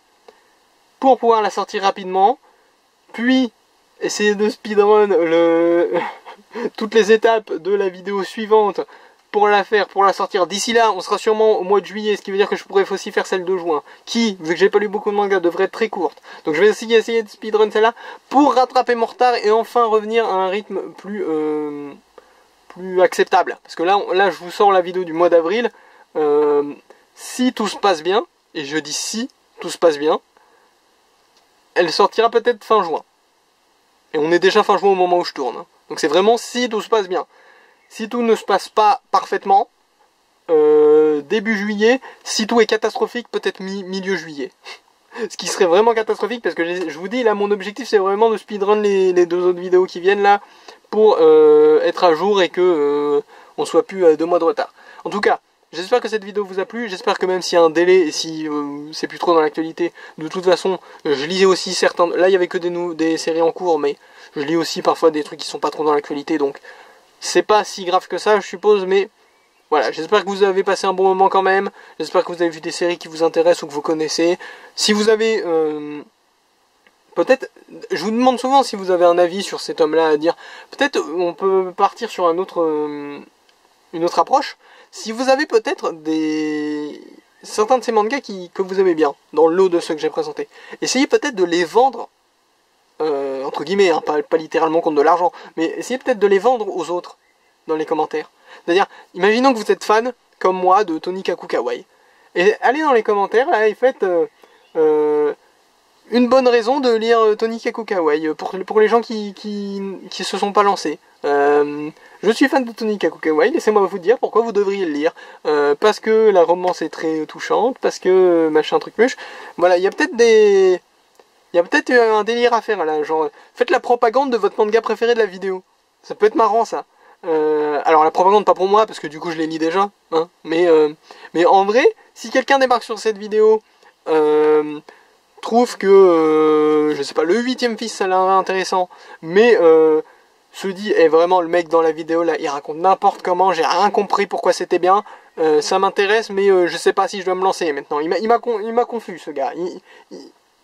pour pouvoir la sortir rapidement, puis essayer de speedrun toutes les étapes de la vidéo suivante, pour la sortir. D'ici là, on sera sûrement au mois de juillet, ce qui veut dire que je pourrais aussi faire celle de juin, qui, vu que j'ai pas lu beaucoup de mangas, devrait être très courte. Donc je vais essayer de speedrun celle-là, pour rattraper mon retard et enfin revenir à un rythme plus acceptable. Parce que là, je vous sors la vidéo du mois d'avril. Si tout se passe bien, et je dis si tout se passe bien, elle sortira peut-être fin juin. Et on est déjà fin juin au moment où je tourne. Donc c'est vraiment si tout se passe bien. Si tout ne se passe pas parfaitement, début juillet, si tout est catastrophique, peut-être milieu juillet. Ce qui serait vraiment catastrophique, parce que je vous dis, là, mon objectif, c'est vraiment de speedrun les 2 autres vidéos qui viennent là, pour être à jour et que on soit plus à 2 mois de retard. En tout cas, j'espère que cette vidéo vous a plu, j'espère que même s'il y a un délai, et si c'est plus trop dans l'actualité, de toute façon, je lisais aussi certains... Là, il y avait que des séries en cours, mais je lis aussi parfois des trucs qui sont pas trop dans l'actualité, donc... C'est pas si grave que ça, je suppose, mais voilà, j'espère que vous avez passé un bon moment quand même. J'espère que vous avez vu des séries qui vous intéressent ou que vous connaissez. Si vous avez... peut-être... Je vous demande souvent si vous avez un avis sur ces tomes-là à dire. Peut-être on peut partir sur une autre approche. Si vous avez peut-être certains de ces mangas que vous aimez bien, dans le lot de ceux que j'ai présentés, essayez peut-être de les vendre... entre guillemets, hein, pas littéralement contre de l'argent, mais essayez peut-être de les vendre aux autres dans les commentaires. C'est-à-dire, imaginons que vous êtes fan, comme moi, de Tony Kaku Kawaii. Et allez dans les commentaires, là, et faites une bonne raison de lire Tony Kaku Kawaii, pour les gens qui se sont pas lancés. Je suis fan de Tony Kaku Kawaii, laissez-moi vous dire pourquoi vous devriez le lire. Parce que la romance est très touchante, parce que machin truc muche. Voilà, il y a peut-être un délire à faire là, genre faites la propagande de votre manga préféré de la vidéo. Ça peut être marrant ça. Alors la propagande pas pour moi parce que du coup je les lis déjà, hein, mais en vrai, si quelqu'un débarque sur cette vidéo, trouve que je sais pas, le 8ème fils ça a l'air intéressant, mais se dit vraiment le mec dans la vidéo là il raconte n'importe comment, j'ai rien compris pourquoi c'était bien, ça m'intéresse mais je sais pas si je dois me lancer maintenant. Il m'a confus ce gars.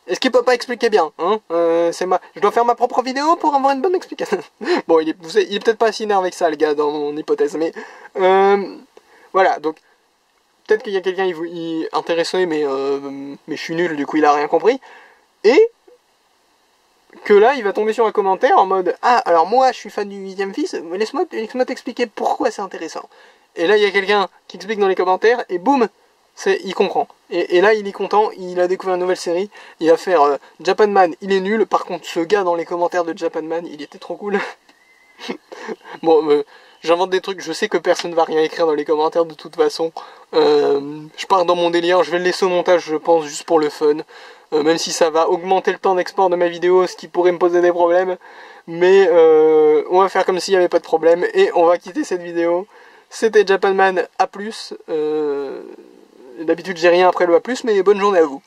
Est-ce qu'il peut pas expliquer bien, hein? Je dois faire ma propre vidéo pour avoir une bonne explication. Bon, il est peut-être pas si énervé avec ça, le gars, dans mon hypothèse, mais... voilà, donc... Peut-être qu'il y a quelqu'un intéressé, mais je suis nul, du coup il a rien compris. Et... que là, il va tomber sur un commentaire en mode « Ah, alors moi, je suis fan du 8ème fils, laisse-moi t'expliquer pourquoi c'est intéressant. » Et là, il y a quelqu'un qui explique dans les commentaires, et boum, il comprend. Et là, il est content, il a découvert une nouvelle série, il va faire Japan Man, il est nul, par contre, ce gars dans les commentaires de Japan Man, il était trop cool. Bon, j'invente des trucs, je sais que personne va rien écrire dans les commentaires de toute façon. Je pars dans mon délire, je vais le laisser au montage, je pense, juste pour le fun. Même si ça va augmenter le temps d'export de ma vidéo, ce qui pourrait me poser des problèmes. Mais on va faire comme s'il n'y avait pas de problème, et on va quitter cette vidéo. C'était Japan Man A+. D'habitude j'ai rien après le A+, mais bonne journée à vous.